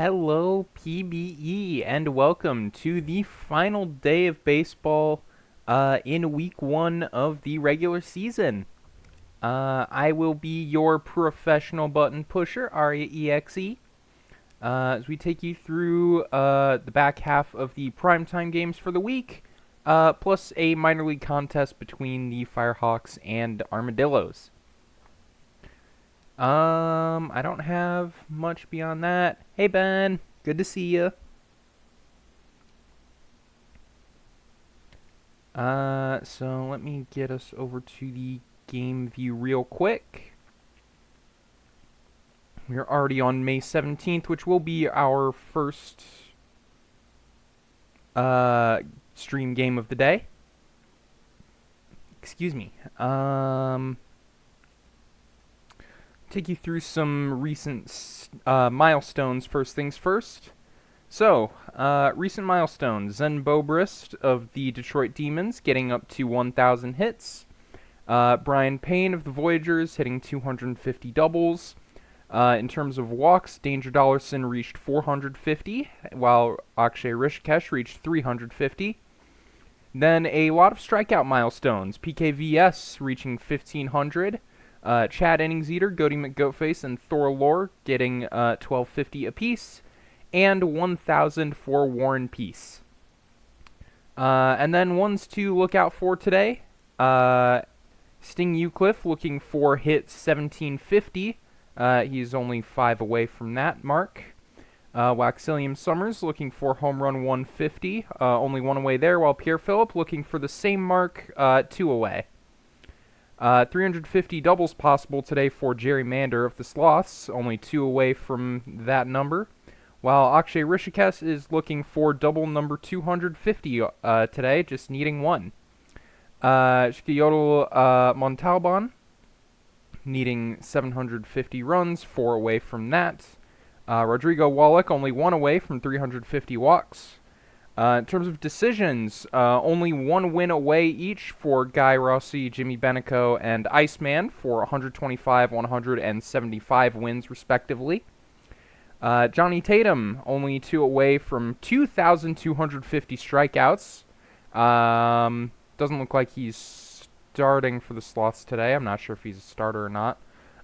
Hello, PBE, and welcome to the final day of baseball in week one of the regular season. I will be your professional button pusher, Aria EXE, as we take you through the back half of the primetime games for the week, plus a minor league contest between the Firehawks and Armadillos. I don't have much beyond that. Hey Ben, good to see you. So let me get us over to the game view real quick. We're already on May 17th, which will be our first stream game of the day. Excuse me. Take you through some recent milestones. First things first. So, recent milestones. Zen Bobrist of the Detroit Demons getting up to 1,000 hits. Brian Payne of the Voyagers hitting 250 doubles. In terms of walks, Danger Dollarson reached 450, while Akshay Rishikesh reached 350. Then a lot of strikeout milestones. PKVS reaching 1,500. Chad Inningseater, Goaty McGoatface, and Thor Lore getting 1,250 apiece, and 1,000 for Warren Peace. And then ones to look out for today. Sting Eucliffe looking for hit 1,750. He's only 5 away from that mark. Waxillium Summers looking for home run 150. Only 1 away there, while Pierre Phillip looking for the same mark, 2 away. 350 doubles possible today for Jerry Mander of the Sloths, only 2 away from that number, while Akshay Rishikesh is looking for double number 250 today, just needing 1. Shkiyodl Montalban needing 750 runs, 4 away from that. Rodrigo Wallach only 1 away from 350 walks. In terms of decisions, only 1 win away each for Guy Rossi, Jimmy Benico, and Iceman for 125, 175 wins, respectively. Johnny Tatum only 2 away from 2,250 strikeouts. Doesn't look like he's starting for the Sloths today. I'm not sure if he's a starter or not.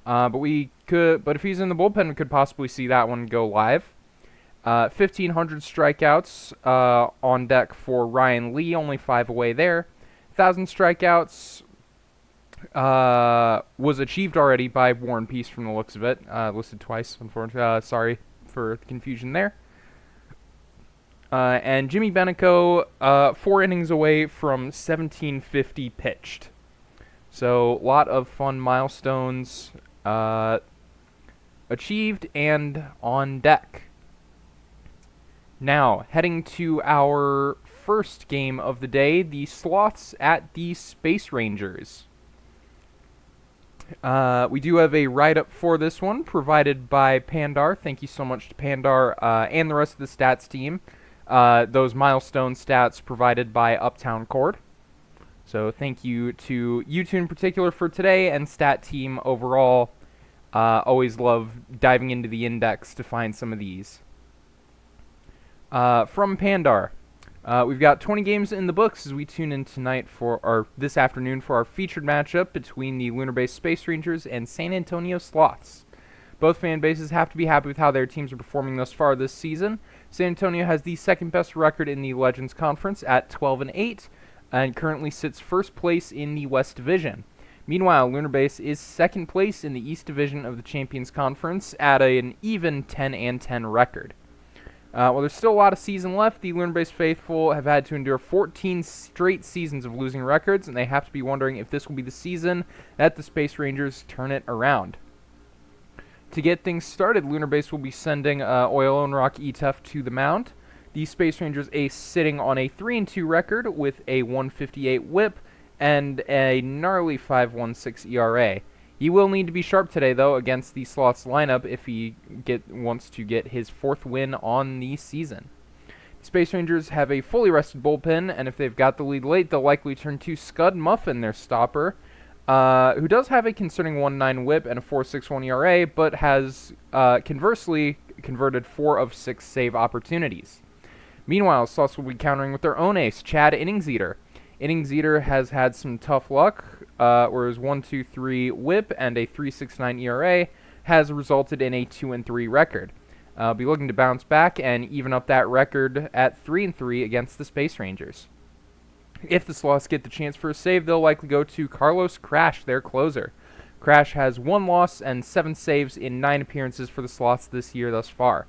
But if he's in the bullpen, we could possibly see that one go live. 1,500 strikeouts on deck for Ryan Lee, only 5 away there. 1,000 strikeouts was achieved already by Warren Peace from the looks of it. Listed twice, unfortunately. Sorry for the confusion there. And Jimmy Benico, 4 innings away from 1,750 pitched. So, a lot of fun milestones achieved and on deck. Now, heading to our first game of the day, the Sloths at the Space Rangers. We do have a write-up for this one provided by Pandar. Thank you so much to Pandar and the rest of the stats team. Those milestone stats provided by Uptown Cord. So thank you to you two in particular for today and stat team overall. Always love diving into the index to find some of these. From Pandar, we've got 20 games in the books as we tune in this afternoon for our featured matchup between the lunar-based Space Rangers and San Antonio Sloths. Both fan bases have to be happy with how their teams are performing thus far this season. San Antonio has the second best record in the Legends Conference at 12-8, and currently sits first place in the West Division. Meanwhile, Lunar Base is second place in the East Division of the Champions Conference at an even 10-10 record. While there's still a lot of season left, the Lunar Base faithful have had to endure 14 straight seasons of losing records, and they have to be wondering if this will be the season that the Space Rangers turn it around. To get things started, Lunar Base will be sending Oil and Rock Etef to the mound. The Space Rangers ace sitting on a 3-2 record with a 158 whip and a gnarly 5.16 ERA. He will need to be sharp today, though, against the Sloths lineup if he wants to get his 4th win on the season. The Space Rangers have a fully rested bullpen, and if they've got the lead late, they'll likely turn to Scud Muffin, their stopper, who does have a concerning 1.9 whip and a 4.61 ERA, but has conversely converted 4 of 6 save opportunities. Meanwhile, Sloths will be countering with their own ace, Chad Inningseater. Inningseater has had some tough luck, where his 1-2-3 whip and a 3.69 ERA has resulted in a 2-3 record. Be looking to bounce back and even up that record at 3-3 against the Space Rangers. If the Sloths get the chance for a save, they'll likely go to Carlos Crash, their closer. Crash has 1 loss and 7 saves in 9 appearances for the Sloths this year thus far.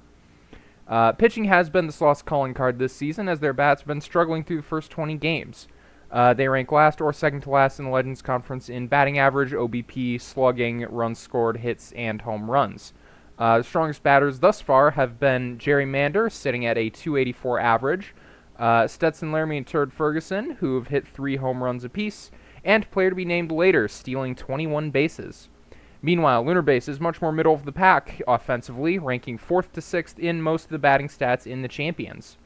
Pitching has been the Sloths' calling card this season, as their bats have been struggling through the first 20 games. They rank last or second to last in the Legends Conference in batting average, OBP, slugging, runs scored, hits, and home runs. The strongest batters thus far have been Jerry Mander, sitting at a .284 average, Stetson Laramie and Turd Ferguson, who have hit 3 home runs apiece, and player to be named later, stealing 21 bases. Meanwhile, Lunar Base is much more middle of the pack offensively, ranking 4th to 6th in most of the batting stats in the Champions.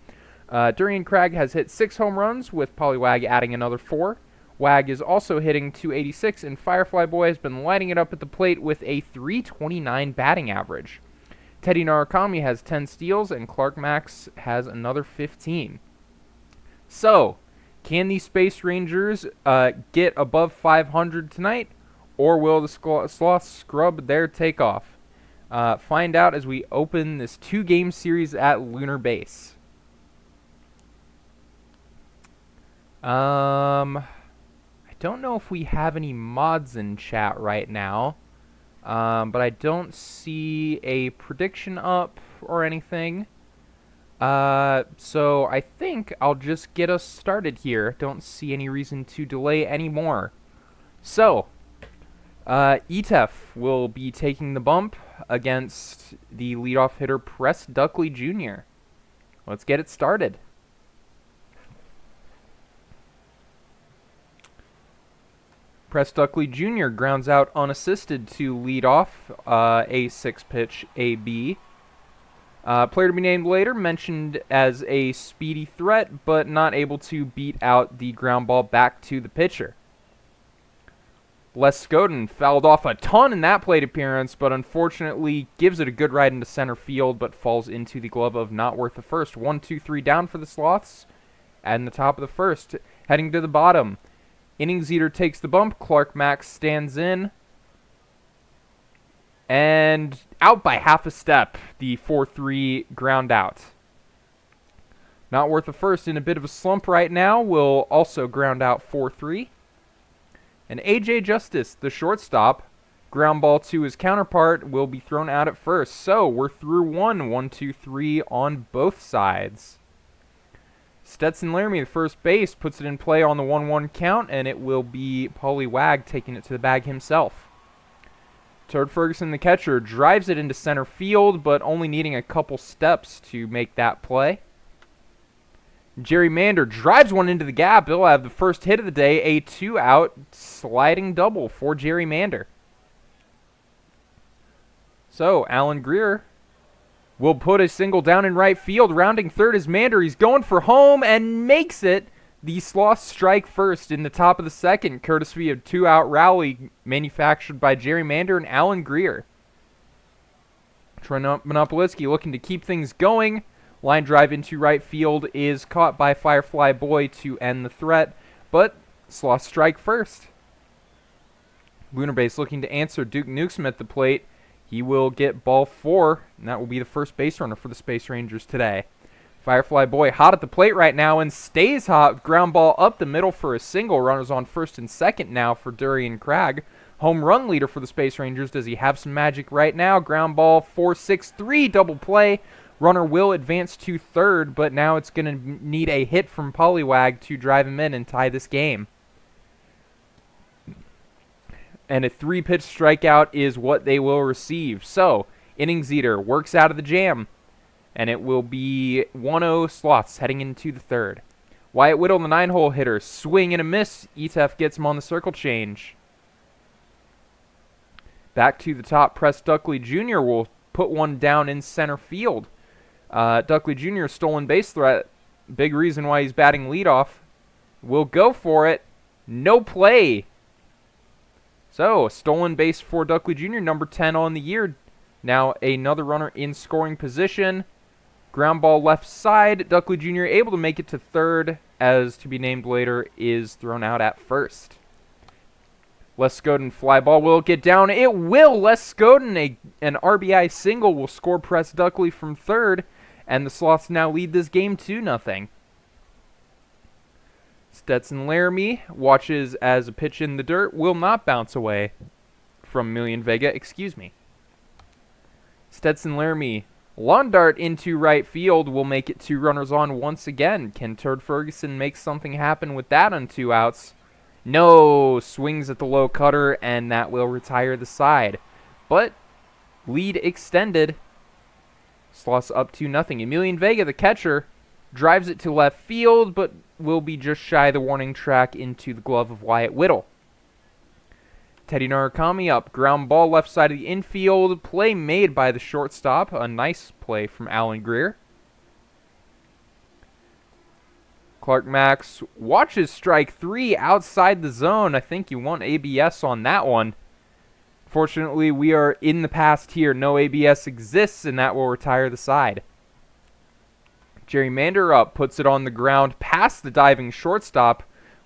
Durian Crag has hit 6 home runs, with Polywag adding another 4. Wag is also hitting .286, and Firefly Boy has been lighting it up at the plate with a .329 batting average. Teddy Narukami has 10 steals, and Clark Max has another 15. So, can the Space Rangers get above 500 tonight, or will the Sloths scrub their takeoff? Find out as we open this 2-game series at Lunar Base. I don't know if we have any mods in chat right now, but I don't see a prediction up or anything. So I think I'll just get us started here. Don't see any reason to delay anymore. So, Etef will be taking the bump against the leadoff hitter Press Duckley Jr. Let's get it started. Press Duckley Jr. grounds out unassisted to lead off a 6-pitch AB. Player to be named later, mentioned as a speedy threat, but not able to beat out the ground ball back to the pitcher. Les Scoden fouled off a ton in that plate appearance, but unfortunately gives it a good ride into center field, but falls into the glove of Not Worth the First. 1-2-3 down for the Sloths, and the top of the first. Heading to the bottom, Inningseater takes the bump, Clark Max stands in, and out by half a step, the 4-3 ground out. Not Worth the First in a bit of a slump right now, will also ground out 4-3. And AJ Justice, the shortstop, ground ball to his counterpart, will be thrown out at first. So we're through 1-2-3 on both sides. Stetson Laramie, the first base, puts it in play on the 1-1 count, and it will be Paulie Wag taking it to the bag himself. Turd Ferguson, the catcher, drives it into center field, but only needing a couple steps to make that play. Jerry Mander drives one into the gap. He'll have the first hit of the day, a 2-out sliding double for Jerry Mander. So, Alan Greer will put a single down in right field. Rounding third is Mander. He's going for home and makes it. The Sloths strike first in the top of the second, courtesy of 2-out rally manufactured by Jerry Mander and Alan Greer. Troy Monopolitsky looking to keep things going. Line drive into right field is caught by Firefly Boy to end the threat, but Sloths strike first. Lunar Base looking to answer. Duke Newsom at the plate. He will get ball 4, and that will be the first base runner for the Space Rangers today. Firefly Boy hot at the plate right now and stays hot. Ground ball up the middle for a single. Runners on first and second now for Durian Crag. Home run leader for the Space Rangers. Does he have some magic right now? Ground ball 4-6-3 double play. Runner will advance to third, but now it's going to need a hit from Polywag to drive him in and tie this game. And a 3-pitch strikeout is what they will receive. So, Inningseater works out of the jam, and it will be 1-0 Sloths heading into the third. Wyatt Whittle, the 9-hole hitter, swing and a miss. Etef gets him on the circle change. Back to the top, Press Duckley Jr. will put one down in center field. Duckley Jr. stolen base threat. Big reason why he's batting leadoff. Will go for it. No play. So, stolen base for Duckley Jr., number 10 on the year. Now another runner in scoring position. Ground ball left side. Duckley Jr. able to make it to third, as to be named later is thrown out at first. Les Scoden fly ball. Will it get down? It will. Les Scoden, an RBI single, will score Press Duckley from third, and the Sloths now lead this game 2-0. Stetson Laramie watches as a pitch in the dirt will not bounce away from Million Vega. Stetson Laramie, lawn dart into right field, will make it 2 runners on once again. Can Turd Ferguson make something happen with that on 2 outs? No, swings at the low cutter, and that will retire the side. But lead extended. Sloths up 2-0. Emilian Vega, the catcher, drives it to left field, but will be just shy of the warning track into the glove of Wyatt Whittle. Teddy Narukami up, ground ball left side of the infield. Play made by the shortstop. A nice play from Alan Greer. Clark Max watches strike 3 outside the zone. I think you want ABS on that one. Fortunately, we are in the past here. No ABS exists, and that will retire the side. Jerry Mander up, puts it on the ground past the diving shortstop.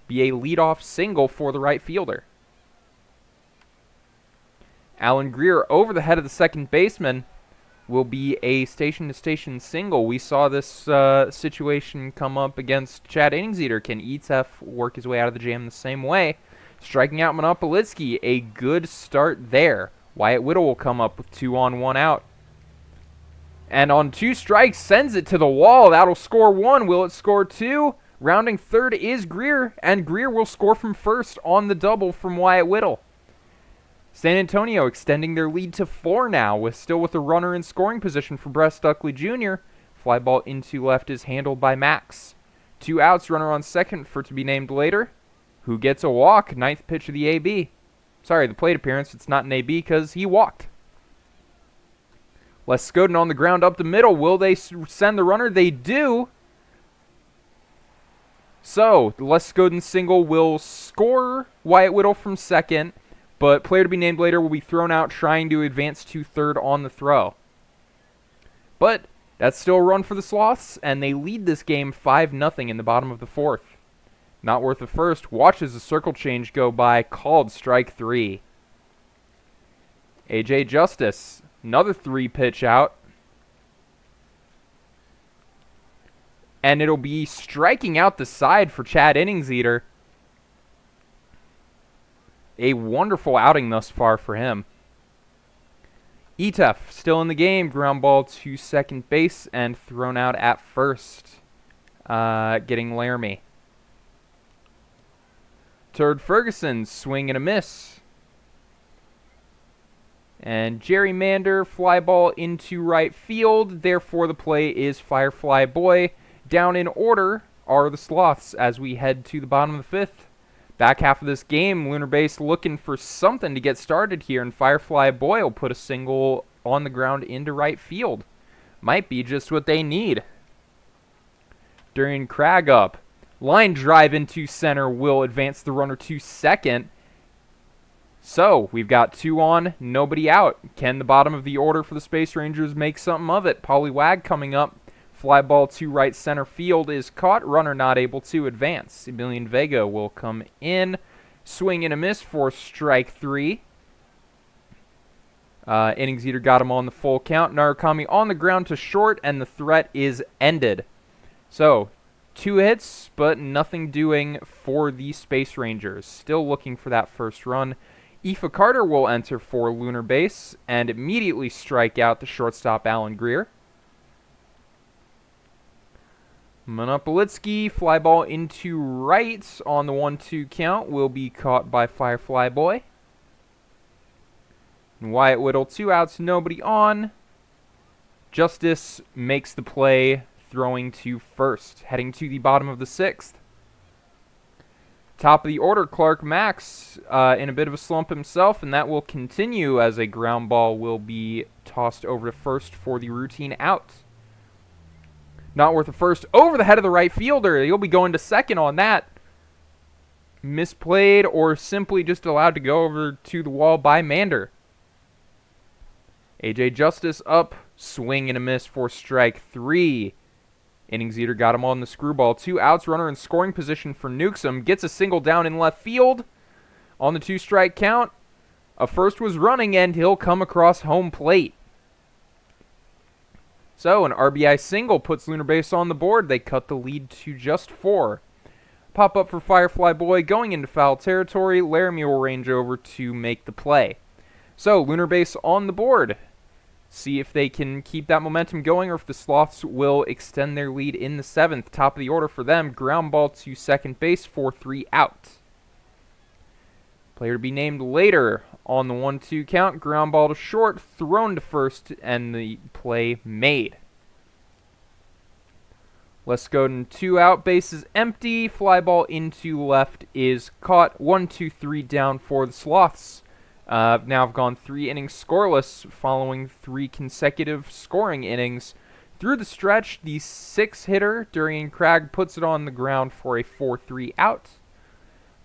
Be a leadoff single for the right fielder. Alan Greer over the head of the second baseman will be a station-to-station single. We saw this situation come up against Chad Innings-Eater. Can Etef work his way out of the jam the same way? Striking out Monopolitsky, a good start there. Wyatt Whittle will come up with 2 on, 1 out. And on 2 strikes, sends it to the wall. That'll score 1. Will it score 2? Rounding third is Greer, and Greer will score from first on the double from Wyatt Whittle. San Antonio extending their lead to 4 now, still with a runner in scoring position for Press Duckley Jr. Fly ball into left is handled by Max. 2 outs, runner on second for to be named later. Who gets a walk? 9th pitch of the AB. Sorry, the plate appearance. It's not an AB because he walked. Les Scoden on the ground up the middle. Will they send the runner? They do. So, the Les Scoden single will score Wyatt Whittle from second, but player to be named later will be thrown out trying to advance to third on the throw. But that's still a run for the Sloths, and they lead this game 5-0 in the bottom of the 4th. Not worth the first. Watches the circle change go by, called strike 3. A.J. Justice, another 3-pitch out. And it'll be striking out the side for Chad Innings-Eater. A wonderful outing thus far for him. Etef still in the game. Ground ball to second base and thrown out at first. Getting Laramie. Turd Ferguson, swing and a miss. And Jerry Mander, fly ball into right field. Therefore, the play is Firefly Boy. Down in order are the Sloths as we head to the bottom of the 5th. Back half of this game, Lunar Base looking for something to get started here, and Firefly Boy will put a single on the ground into right field. Might be just what they need. Durian Cragg up. Line drive into center will advance the runner to second. So, we've got 2 on, nobody out. Can the bottom of the order for the Space Rangers make something of it? Polly Wag coming up. Fly ball to right center field is caught. Runner not able to advance. Emilian Vega will come in. Swing and a miss for strike 3. Innings-Eater got him on the full count. Narukami on the ground to short, and the threat is ended. So, 2 hits, but nothing doing for the Space Rangers. Still looking for that first run. Aoife Carter will enter for Lunar Base and immediately strike out the shortstop Alan Greer. Monopolitsky, fly ball into right on the 1-2 count, will be caught by Firefly Boy. And Wyatt Whittle, 2 outs, nobody on. Justice makes the play, throwing to first, heading to the bottom of the 6th. Top of the order, Clark Max in a bit of a slump himself, and that will continue as a ground ball will be tossed over to first for the routine out. Not worth a first. Over the head of the right fielder. He'll be going to second on that. Misplayed or simply just allowed to go over to the wall by Mander. AJ Justice up, swing and a miss for strike 3. Innings eater got him on the screwball. 2 outs, runner in scoring position for Newsom. Gets a single down in left field. On the 2-strike count, a first was running, and he'll come across home plate. So an RBI single puts Lunar Base on the board. They cut the lead to just 4. Pop up for Firefly Boy going into foul territory. Laramie will range over to make the play. So Lunar Base on the board. See if they can keep that momentum going or if the Sloths will extend their lead in the 7th. Top of the order for them. Ground ball to second base for 3 out. Player to be named later on the 1-2 count. Ground ball to short, thrown to first, and the play made. Les Godin 2 out, bases empty. Fly ball into left is caught. 1-2-3 down for the Sloths. Now have gone 3 innings scoreless following 3 consecutive scoring innings. Through the stretch, the 6-hitter, Durian Cragg, puts it on the ground for a 4-3 out.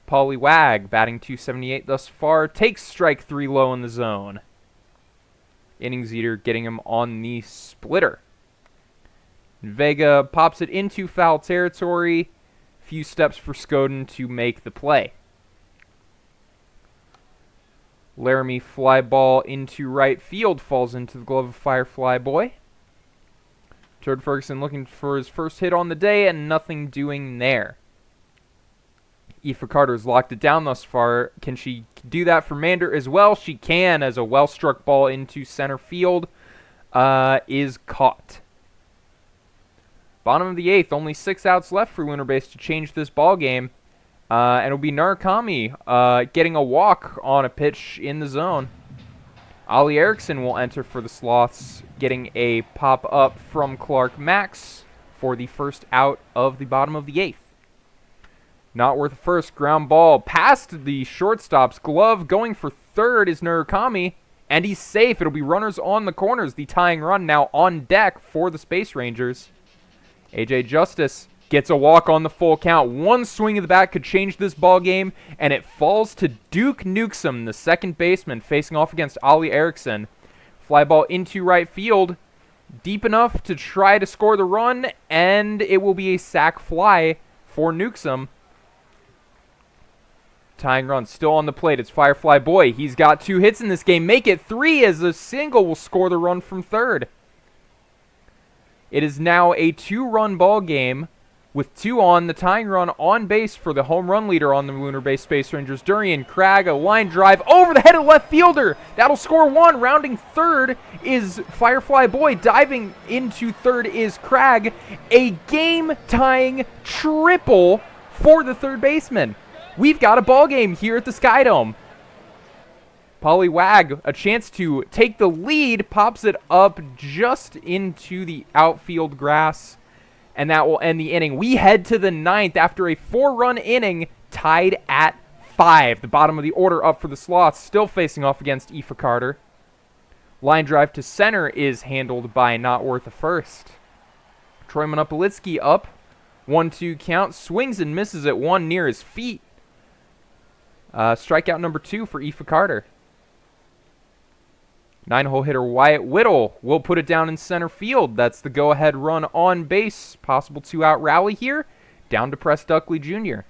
Paulie Wag, batting .278 thus far, takes strike 3 low in the zone. Innings eater getting him on the splitter. Vega pops it into foul territory. Few steps for Skoden to make the play. Laramie fly ball into right field, falls into the glove of Firefly Boy. Jared Ferguson looking for his first hit on the day, and nothing doing there. Aoife Carter's locked it down thus far. Can she do that for Mander as well? She can, as a well-struck ball into center field is caught. Bottom of the 8th, only 6 outs left for Lunar Base to change this ball game. And it'll be Narukami getting a walk on a pitch in the zone. Ali Erickson will enter for the Sloths, getting a pop-up from Clark Max for the first out of the bottom of the 8th. Not worth a first. Ground ball past the shortstop's glove. Going for third is Narukami, and he's safe. It'll be runners on the corners. The tying run now on deck for the Space Rangers. AJ Justice gets a walk on the full count. One swing of the bat could change this ball game, and it falls to Duke Newsom, the second baseman, facing off against Ali Erickson. Fly ball into right field, deep enough to try to score the run, and it will be a sac fly for Newsom. Tying run still on the plate. It's Firefly Boy. He's got 2 hits in this game. Make it 3 as a single will score the run from third. It is now a 2-run ball game with 2 on. The tying run on base for the home run leader on the Lunar Base Space Rangers, Durian Cragg. A line drive over the head of the left fielder. That'll score 1. Rounding third is Firefly Boy. Diving into third is Cragg. A game-tying triple for the third baseman. We've got a ball game here at the Sky Dome. Paulie Wag, a chance to take the lead, pops it up just into the outfield grass, and that will end the inning. We head to the 9th after a 4-run inning, tied at 5. The bottom of the order up for the Sloths, still facing off against Aoife Carter. Line drive to center is handled by Not Worth a First. Troy Monopolitsky up. 1-2 count, swings and misses at 1 near his feet. Strikeout number 2 for Aoife Carter. 9-hole hitter Wyatt Whittle will put it down in center field. That's the go-ahead run on base. Possible 2-out rally here. Down to Press Duckley Jr.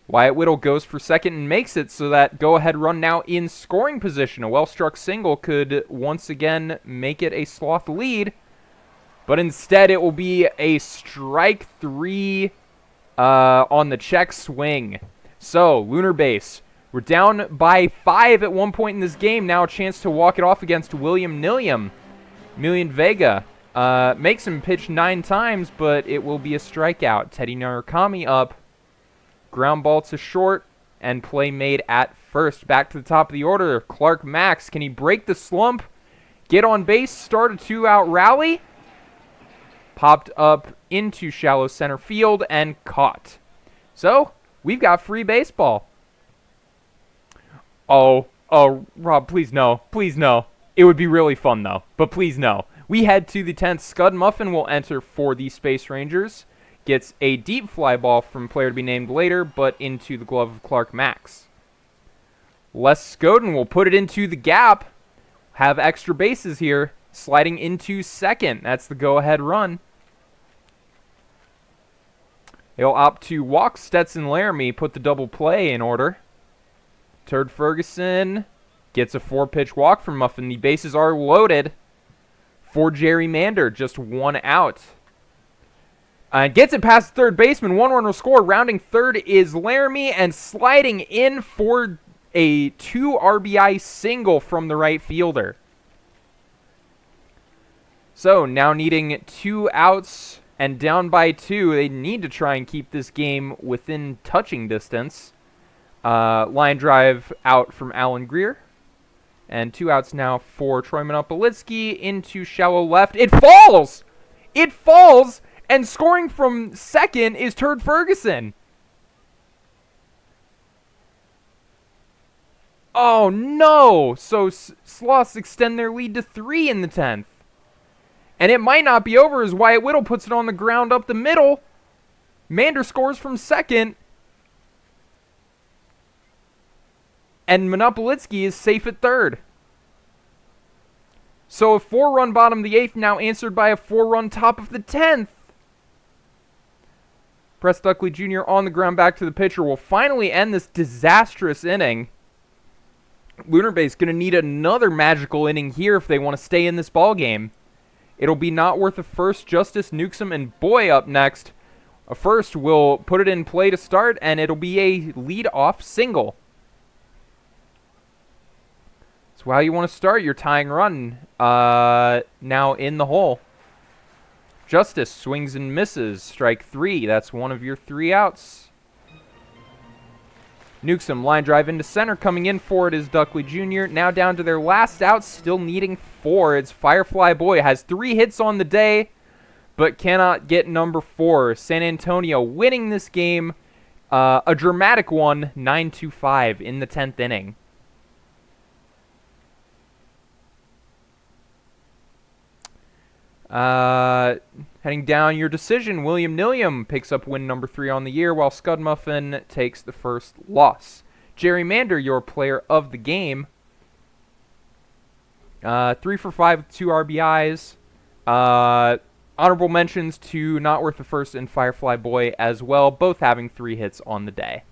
Wyatt Whittle goes for second and makes it, so that go-ahead run now in scoring position. A well-struck single could once again make it a Sloth lead. But instead it will be a strike 3 on the check swing. So, Lunar Base, we're down by 5 at one point in this game. Now a chance to walk it off against William Nilliam. Million Vega makes him pitch 9 times, but it will be a strikeout. Teddy Narukami up. Ground ball to short, and play made at first. Back to the top of the order. Clark Max, can he break the slump? Get on base, start a 2-out rally. Popped up into shallow center field and caught. So, we've got free baseball. Oh, Rob, please no. Please no. It would be really fun, though. But please no. We head to the 10th. Scud Muffin will enter for the Space Rangers. Gets a deep fly ball from player to be named later, but into the glove of Clark Max. Les Skoden will put it into the gap. have extra bases here. Sliding into second. That's the go-ahead run. He'll opt to walk Stetson Laramie, put the double play in order. Turd Ferguson gets a 4-pitch walk from Muffin. The bases are loaded for Jerry Mander. Just one out. Gets it past third baseman. One run will score. Rounding third is Laramie, and sliding in for a 2 RBI single from the right fielder. So now needing 2 outs and down by 2, they need to try and keep this game within touching distance. Line drive out from Alan Greer. And 2 outs now for Troy Monopolitsky into shallow left. It falls! It falls! And scoring from second is Turd Ferguson. Oh, no! So Sloths extend their lead to 3 in the 10th. And it might not be over as Wyatt Whittle puts it on the ground up the middle. Mander scores from second. And Monopolitsky is safe at third. So a 4-run bottom of the 8th now answered by a 4-run top of the 10th. Press Duckley Jr. on the ground back to the pitcher will finally end this disastrous inning. Lunar Bay's going to need another magical inning here if they want to stay in this ballgame. It'll be not worth a first. Justice, Newsom, and Boy up next. A first will put it in play to start, and it'll be a lead-off single. So how you want to start your tying run now in the hole. Justice swings and misses. Strike 3. That's one of your 3 outs. Newsom, line drive into center. Coming in for it is Duckley Jr. Now down to their last out, still needing 4. It's Firefly Boy. Has 3 hits on the day, but cannot get number 4. San Antonio winning this game. A dramatic one, 9-5 in the 10th inning. Heading down your decision, William Nilliam picks up win number 3 on the year, while Scud Muffin takes the first loss. Jerry Mander, your player of the game. 3 for 5 with 2 RBIs. Honorable mentions to Not Worth the First and Firefly Boy as well, both having 3 hits on the day.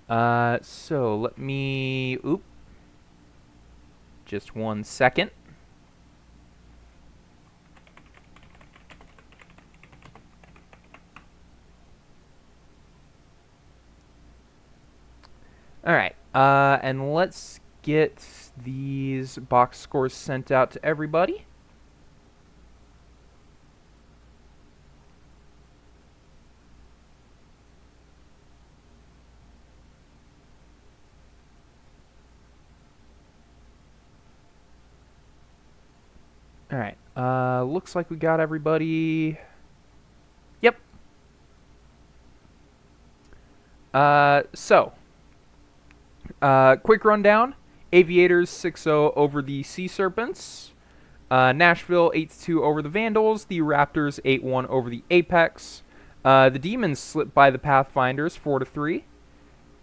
So let me... Just 1 second. Alright, and let's get these box scores sent out to everybody. Alright, looks like we got everybody. Yep. Quick rundown. Aviators 6-0 over the Sea Serpents. Nashville 8-2 over the Vandals. The Raptors 8-1 over the Apex. The Demons slipped by the Pathfinders 4-3.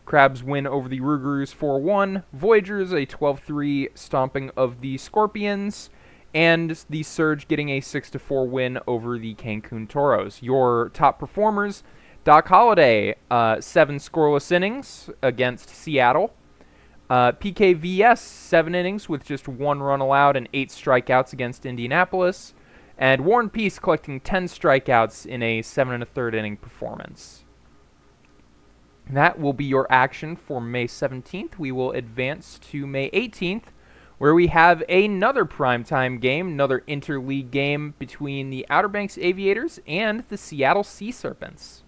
Crabs win over the Rougarous 4-1. Voyagers a 12-3 stomping of the Scorpions. And the Surge getting a 6-4 win over the Cancun Toros. Your top performers: Doc Holliday, 7 scoreless innings against Seattle. PKVS, 7 innings with just 1 run allowed and 8 strikeouts against Indianapolis. And Warren Peace collecting 10 strikeouts in a 7 1/3 inning performance. That will be your action for May 17th. We will advance to May 18th, where we have another primetime game, another interleague game between the Outer Banks Aviators and the Seattle Sea Serpents.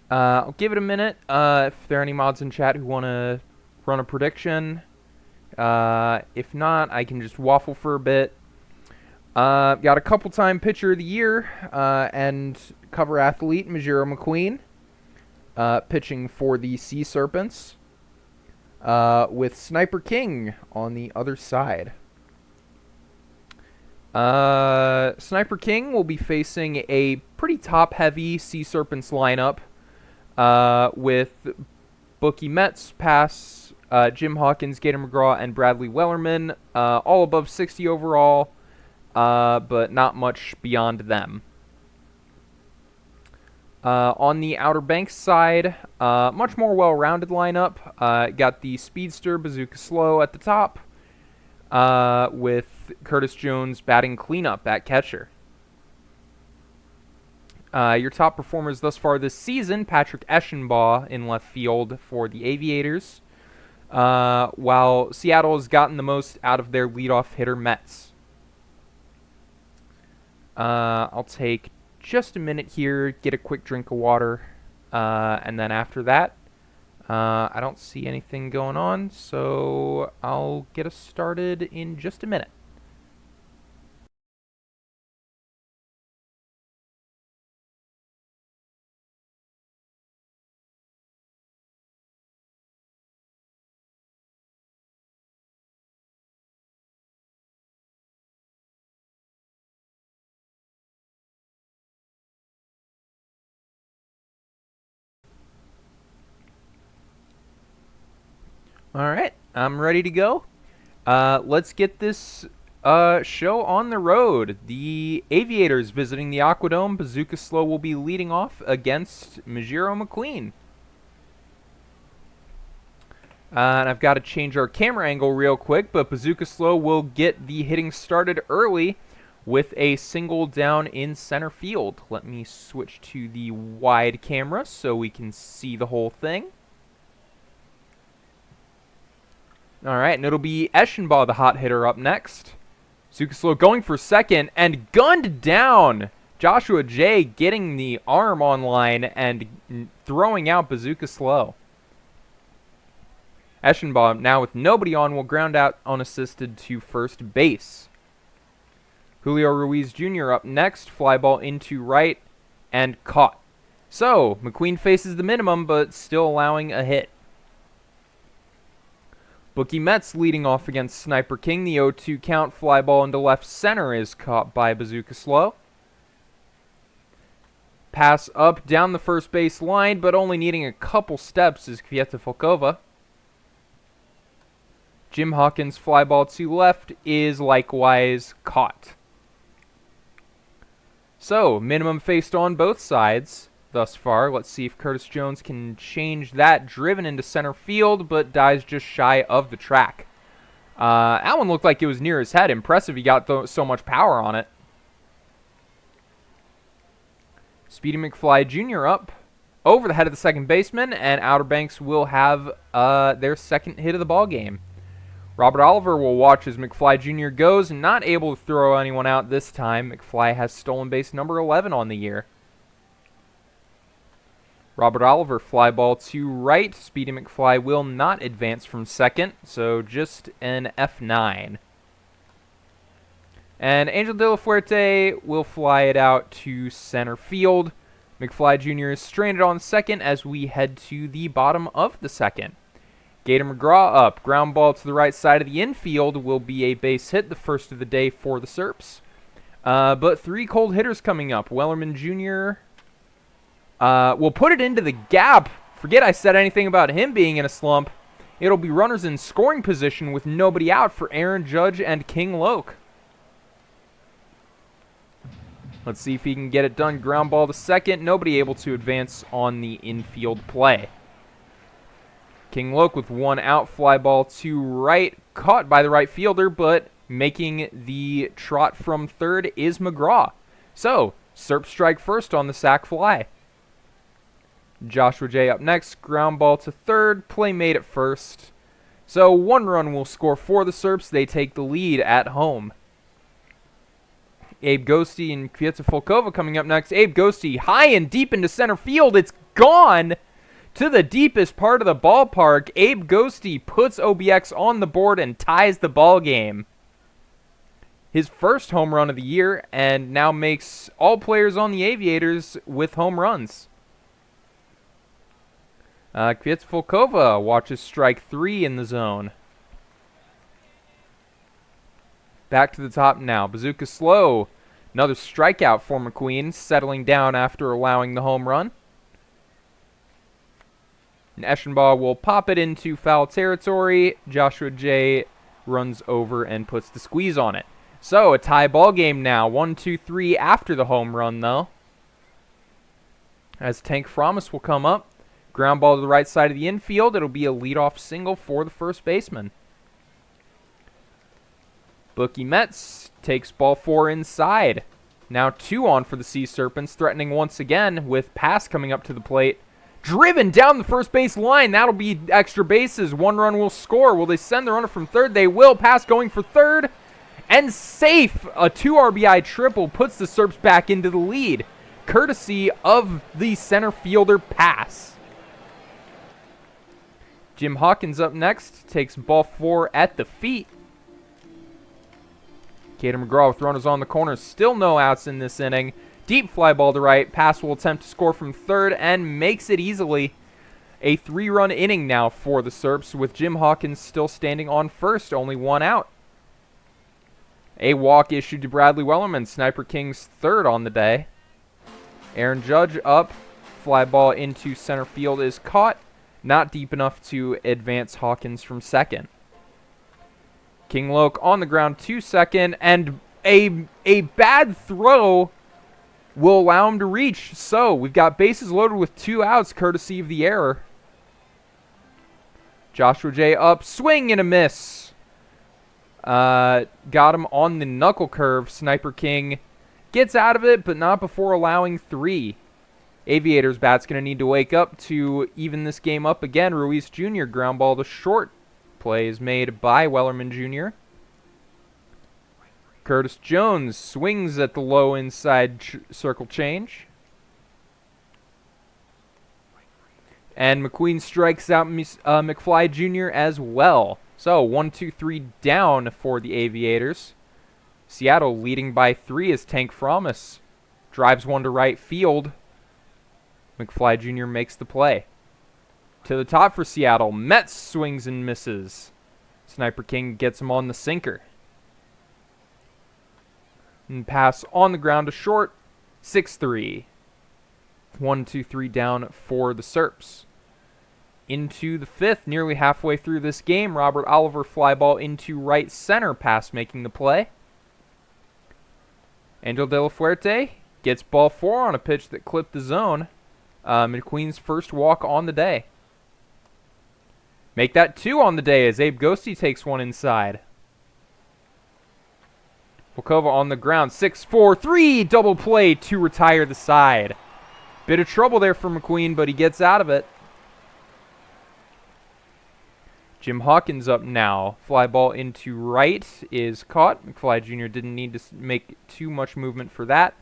I'll give it a minute if there are any mods in chat who want to run a prediction. If not, I can just waffle for a bit. Got a couple-time pitcher of the year and cover athlete, Majiro McQueen, pitching for the Sea Serpents, with Sniper King on the other side. Sniper King will be facing a pretty top-heavy Sea Serpents lineup, with Bookie Metz pass Jim Hawkins, Gator McGraw, and Bradley Wellerman, all above 60 overall, but not much beyond them. On the Outer Banks side, much more well-rounded lineup. Got the speedster Bazooka Slow at the top, with Curtis Jones batting cleanup at catcher. Your top performers thus far this season, Patrick Eschenbaugh in left field for the Aviators, while Seattle has gotten the most out of their leadoff hitter Metz. I'll take just a minute here, get a quick drink of water, and then after that, I don't see anything going on, so I'll get us started in just a minute. All right, I'm ready to go. Let's get this show on the road. The Aviators visiting the Aquadome. Bazooka Slow will be leading off against Majiro McQueen. And I've got to change our camera angle real quick, but Bazooka Slow will get the hitting started early with a single down in center field. Let me switch to the wide camera so we can see the whole thing. All right, and it'll be Eschenbaugh, the hot hitter, up next. Bazooka Slow going for second and gunned down. Joshua J getting the arm online and throwing out Bazooka Slow. Eschenbaugh, now with nobody on, will ground out unassisted to first base. Julio Ruiz Jr. up next, fly ball into right and caught. So, McQueen faces the minimum, but still allowing a hit. Bookie Metz leading off against Sniper King. The 0-2 count, fly ball into left center is caught by Bazooka Slow. Pass up down the first base line, but only needing a couple steps is Kwiatkowska. Jim Hawkins' fly ball to left is likewise caught. So, minimum faced on both sides thus far. Let's see if Curtis Jones can change that. Driven into center field, but dies just shy of the track. That one looked like it was near his head. Impressive he got so much power on it. Speedy McFly Jr. up over the head of the second baseman, and Outer Banks will have their second hit of the ball game. Robert Oliver will watch as McFly Jr. goes, not able to throw anyone out this time. McFly has stolen base number 11 on the year. Robert Oliver fly ball to right. Speedy McFly will not advance from second, so just an F9. And Angel De La Fuerte will fly it out to center field. McFly Jr. is stranded on second as we head to the bottom of the second. Gator McGraw up. Ground ball to the right side of the infield will be a base hit, the first of the day for the Serps. But three cold hitters coming up. Wellerman Jr. Will put it into the gap. Forget I said anything about him being in a slump. It'll be runners in scoring position with nobody out for Aaron Judge and King Loke. Let's see if he can get it done. Ground ball to second. Nobody able to advance on the infield play. King Loke with one out, fly ball to right, caught by the right fielder, but making the trot from third is McGraw. So, Serp strike first on the sac fly. Joshua J up next, ground ball to third, play made at first. So, one run will score for the Serps. They take the lead at home. Abe Ghosty and Kwiatkowska coming up next. Abe Ghosty high and deep into center field. It's gone to the deepest part of the ballpark. Abe Ghosty puts OBX on the board and ties the ball game. His first home run of the year, and now makes all players on the Aviators with home runs. Kwiatkowska watches strike three in the zone. Back to the top now. Bazooka Slow. Another strikeout for McQueen, settling down after allowing the home run. And Eschenbaugh will pop it into foul territory. Joshua J runs over and puts the squeeze on it. So a tie ball game now. 1-2-3 after the home run, though. As Tank Fromus will come up. Ground ball to the right side of the infield. It'll be a leadoff single for the first baseman. Bookie Metz takes ball 4 inside. Now 2 on for the Sea Serpents, threatening once again with pass coming up to the plate. Driven down the first base line. That'll be extra bases. 1 run will score. Will they send the runner from third? They will. Pass going for third. And safe. A 2 RBI triple puts the Serps back into the lead, courtesy of the center fielder pass. Jim Hawkins up next. Takes ball 4 at the feet. Caden McGraw with runners on the corner. Still no outs in this inning. Deep fly ball to right. Pass will attempt to score from third and makes it easily. A 3-run inning now for the Serps, with Jim Hawkins still standing on first, only 1 out. A walk issued to Bradley Wellerman, Sniper King's third on the day. Aaron Judge up. Fly ball into center field is caught. Not deep enough to advance Hawkins from second. King Loke on the ground to second, and a bad throw will allow him to reach. So we've got bases loaded with 2 outs, courtesy of the error. Joshua J up, swing and a miss. Got him on the knuckle curve. Sniper King gets out of it, but not before allowing 3. Aviators bat's going to need to wake up to even this game up again. Ruiz Jr. ground ball to short. Play is made by Wellerman Jr. Curtis Jones swings at the low inside circle change. And McQueen strikes out McFly Jr. as well. So 1-2-3 down for the Aviators. Seattle leading by 3 as Tank Fromus drives 1 to right field. McFly Jr. makes the play. To the top for Seattle. Metz swings and misses. Sniper King gets him on the sinker. And pass on the ground to short. 6-3. 1-2-3 down for the Serps. Into the 5th, nearly halfway through this game. Robert Oliver fly ball into right center. Pass making the play. Angel De La Fuerte gets ball 4 on a pitch that clipped the zone. McQueen's first walk on the day. Make that 2 on the day as Abe Ghosty takes 1 inside. Volkova on the ground. 6-4-3 double play to retire the side. Bit of trouble there for McQueen, but he gets out of it. Jim Hawkins up now. Fly ball into right is caught. McFly Jr. didn't need to make too much movement for that.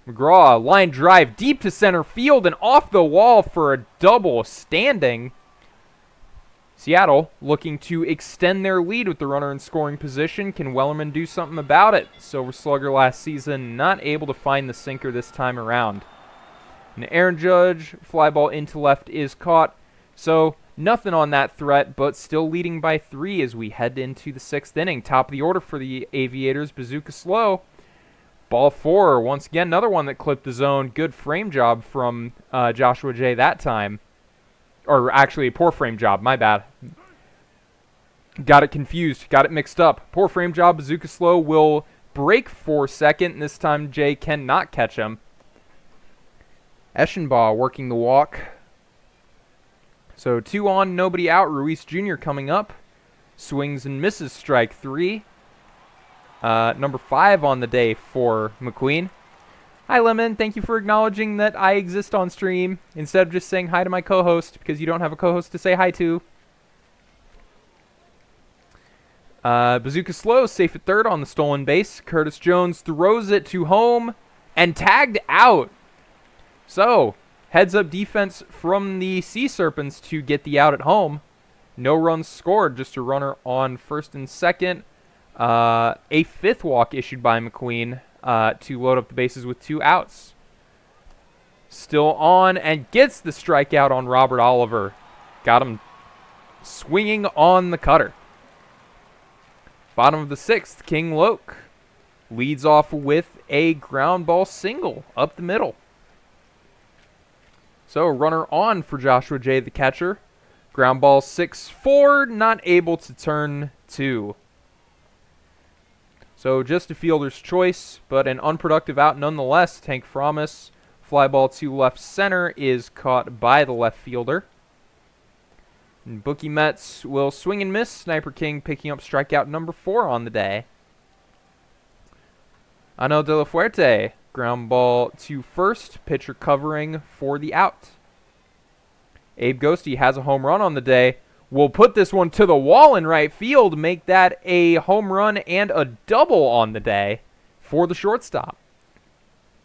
McGraw, line drive deep to center field and off the wall for a double standing. Seattle looking to extend their lead with the runner in scoring position. Can Wellerman do something about it? Silver Slugger last season not able to find the sinker this time around. And Aaron Judge, fly ball into left is caught. So nothing on that threat, but still leading by 3 as we head into the 6th inning. Top of the order for the Aviators, Bazooka Slow. Ball 4, once again, another one that clipped the zone. Good frame job from Joshua J that time. Or actually, a poor frame job, my bad. Got it confused, got it mixed up. Poor frame job, Bazooka Slow will break for second, and this time J cannot catch him. Eschenbaugh working the walk. So 2 on, nobody out. Ruiz Jr. coming up. Swings and misses, strike 3. Number 5 on the day for McQueen. Hi, Lemon. Thank you for acknowledging that I exist on stream instead of just saying hi to my co-host because you don't have a co-host to say hi to. Bazooka Slow safe at third on the stolen base. Curtis Jones throws it to home and tagged out. So, heads-up defense from the Sea Serpents to get the out at home. No runs scored, just a runner on first and second. A 5th walk issued by McQueen to load up the bases with 2 outs. Still on and gets the strikeout on Robert Oliver. Got him swinging on the cutter. Bottom of the 6th, King Loke leads off with a ground ball single up the middle. So runner on for Joshua J, the catcher. Ground ball 6-4, not able to turn 2. So just a fielder's choice, but an unproductive out nonetheless. Tank Fromis, fly ball to left center, is caught by the left fielder. And Bookie Mets will swing and miss. Sniper King picking up strikeout number 4 on the day. Ano de la Fuerte, ground ball to first, pitcher covering for the out. Abe Ghosty has a home run on the day. Will put this one to the wall in right field, make that a home run and a double on the day for the shortstop.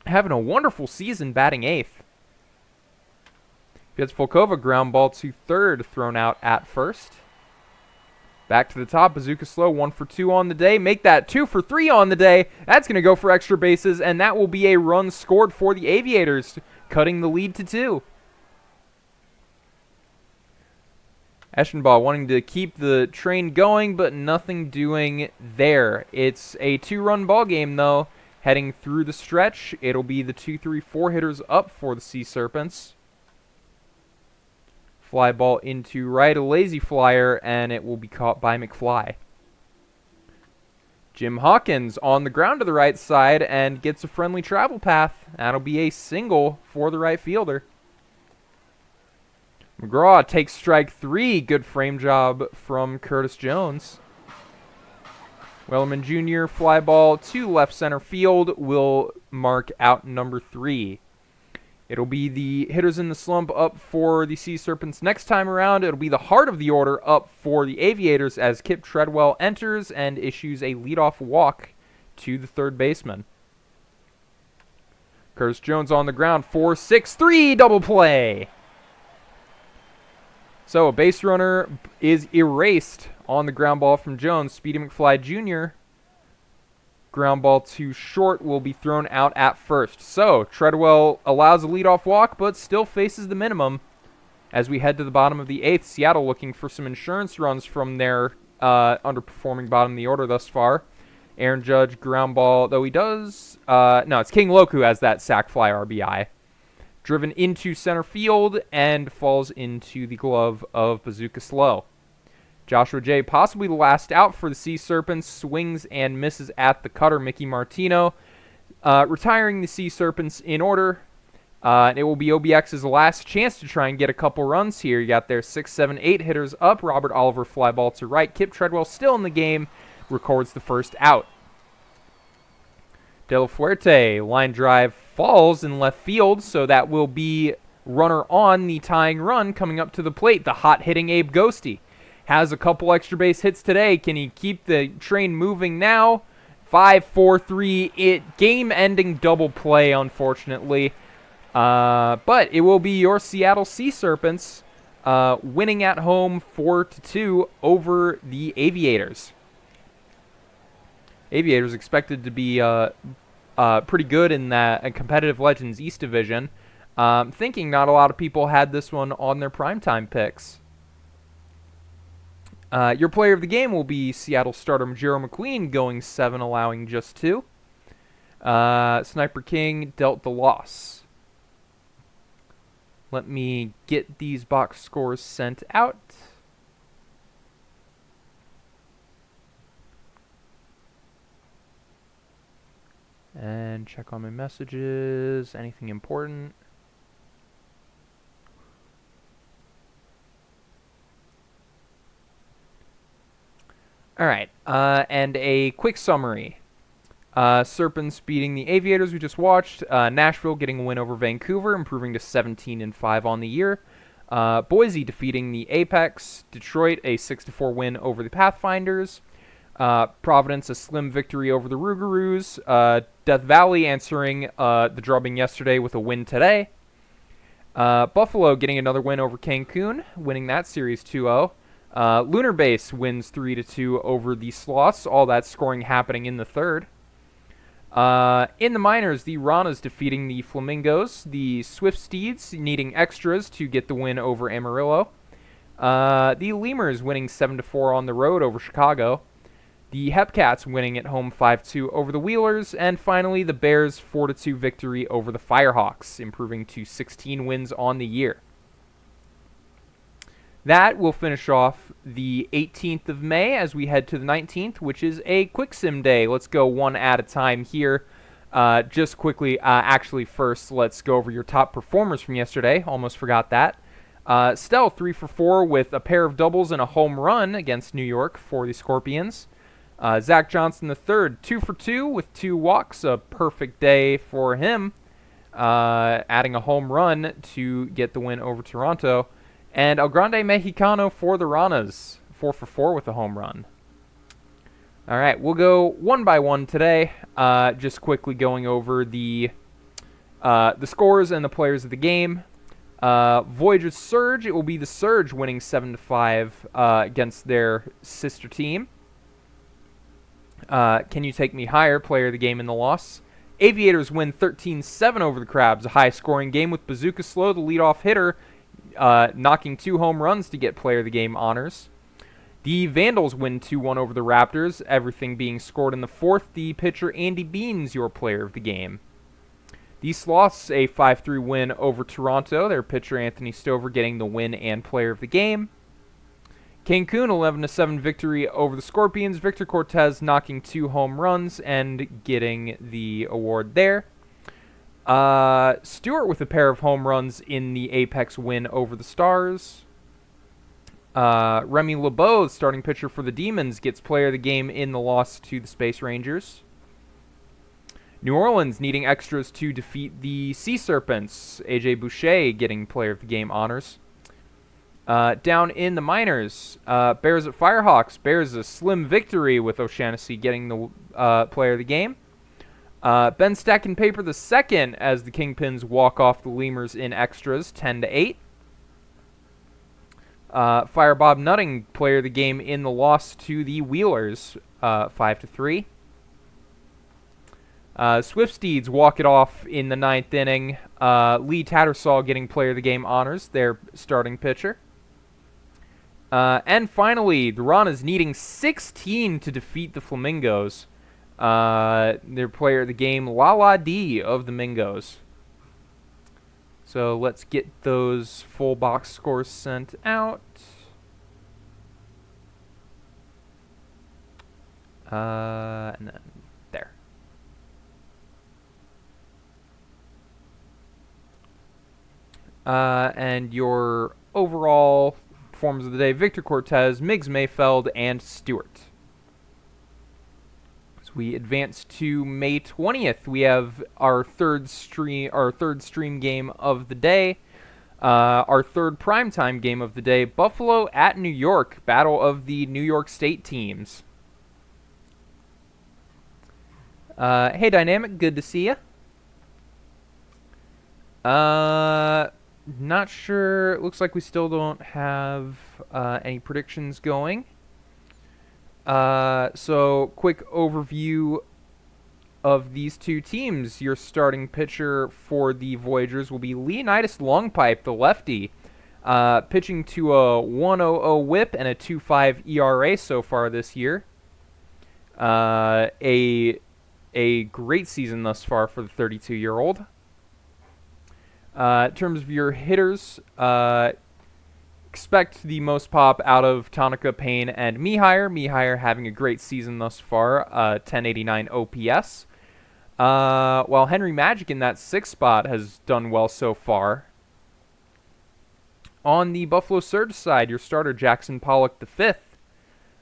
Having a wonderful season batting 8th. Gets Volkova, ground ball to third, thrown out at first. Back to the top, Bazooka Slow, 1 for 2 on the day. Make that 2 for 3 on the day. That's going to go for extra bases, and that will be a run scored for the Aviators, cutting the lead to 2. Eschenbaugh wanting to keep the train going, but nothing doing there. It's a 2-run ball game, though. Heading through the stretch, it'll be the 2-3-4 hitters up for the Sea Serpents. Fly ball into right, a lazy flyer, and it will be caught by McFly. Jim Hawkins on the ground to the right side and gets a friendly travel path. That'll be a single for the right fielder. McGraw takes strike 3. Good frame job from Curtis Jones. Wellerman Jr. fly ball to left center field will mark out number 3. It'll be the hitters in the slump up for the Sea Serpents next time around. It'll be the heart of the order up for the Aviators as Kip Treadwell enters and issues a leadoff walk to the third baseman. Curtis Jones on the ground, 4-6-3 double play. So a base runner is erased on the ground ball from Jones. Speedy McFly Jr. Ground ball to short will be thrown out at first. So Treadwell allows a leadoff walk, but still faces the minimum. As we head to the bottom of the 8th, Seattle looking for some insurance runs from their underperforming bottom of the order thus far. Aaron Judge ground ball, though he does... no, it's King Loke who has that sac fly RBI. Driven into center field and falls into the glove of Bazooka Slow. Joshua J, possibly the last out for the Sea Serpents, swings and misses at the cutter, Mickey Martino. Retiring the Sea Serpents in order. It will be OBX's last chance to try and get a couple runs here. You got their 6, 7, 8 hitters up. Robert Oliver fly ball to right. Kip Treadwell still in the game. Records the first out. De La Fuerte, line drive falls in left field, so that will be runner on the tying run coming up to the plate. The hot-hitting Abe Ghosty has a couple extra base hits today. Can he keep the train moving now? 5-4-3, game-ending double play, unfortunately. But it will be your Seattle Sea Serpents winning at home 4-2 over the Aviators. Aviators expected to be pretty good in that competitive Legends East division. Thinking not a lot of people had this one on their primetime picks. Your player of the game will be Seattle starter Majiro McQueen, going 7, allowing just 2. Sniper King dealt the loss. Let me get these box scores sent out. And check on my messages. Anything important? All right. And a quick summary. Serpents beating the Aviators we just watched. Nashville getting a win over Vancouver, improving to 17-5 on the year. Boise defeating the Apex. Detroit a 6-4 win over the Pathfinders. Providence a slim victory over the Rougarous. Death Valley answering the drubbing yesterday with a win today. Buffalo getting another win over Cancun, winning that series 2-0. Lunar Base wins 3-2 over the Sloths. All that scoring happening in the third. In the minors, the Ranas defeating the Flamingos. The Swift Steeds needing extras to get the win over Amarillo. The Lemurs winning 7-4 on the road over Chicago. The Hepcats winning at home 5-2 over the Wheelers. And finally, the Bears 4-2 victory over the Firehawks, improving to 16 wins on the year. That will finish off the 18th of May as we head to the 19th, which is a quick sim day. Let's go one at a time here. Just quickly, actually first, let's go over your top performers from yesterday. Almost forgot that. Stell, 3 for 4 with a pair of doubles and a home run against New York for the Scorpions. Zach Johnson III, 2 for 2 with 2 walks, a perfect day for him, adding a home run to get the win over Toronto. And El Grande Mexicano for the Ranas, 4 for 4 with a home run. All right, we'll go one by one today, just quickly going over the scores and the players of the game. Voyagers Surge, it will be the Surge winning 7-5 against their sister team. Can You Take Me Higher, player of the game in the loss. Aviators win 13-7 over the Crabs, a high-scoring game with Bazooka Slow, the leadoff hitter, knocking 2 home runs to get player of the game honors. The Vandals win 2-1 over the Raptors, everything being scored in the 4th. The pitcher Andy Beans, your player of the game. The Sloths, a 5-3 win over Toronto, their pitcher Anthony Stover getting the win and player of the game. Cancun, 11-7 victory over the Scorpions, Victor Cortez knocking 2 home runs and getting the award there. Stewart with a pair of home runs in the Apex win over the Stars. Remy LeBeau, starting pitcher for the Demons, gets player of the game in the loss to the Space Rangers. New Orleans needing extras to defeat the Sea Serpents. AJ Boucher getting player of the game honors. Down in the minors, Bears at Firehawks. Bears a slim victory with O'Shaughnessy getting the player of the game. Ben Stacking Paper II as the Kingpins walk off the Lemurs in extras, 10-8. Fire Bob Nutting, player of the game in the loss to the Wheelers, 5-3. Swiftsteeds walk it off in the 9th inning. Lee Tattersall getting player of the game honors, their starting pitcher. And finally, the Ranas needing 16 to defeat the Flamingos. Their player of the game, Lala D of the Mingos. So let's get those full box scores sent out. And then there. And your overall performers of the day, Victor Cortez, Miggs Mayfeld, and Stewart. As we advance to May 20th, we have our third stream game of the day. Our third primetime game of the day, Buffalo at New York, battle of the New York State teams. Hey, Dynamic, good to see you. Not sure. It looks like we still don't have any predictions going. So, quick overview of these two teams. Your starting pitcher for the Voyagers will be Leonidas Longpipe, the lefty, pitching to a 1.00 whip and a 2.5 ERA so far this year. A great season thus far for the 32-year-old. In terms of your hitters, expect the most pop out of Tanaka, Payne, and Mihire. Mihire having a great season thus far, 1089 OPS. While Henry Magic in that 6th spot has done well so far. On the Buffalo Surge side, your starter Jackson Pollock V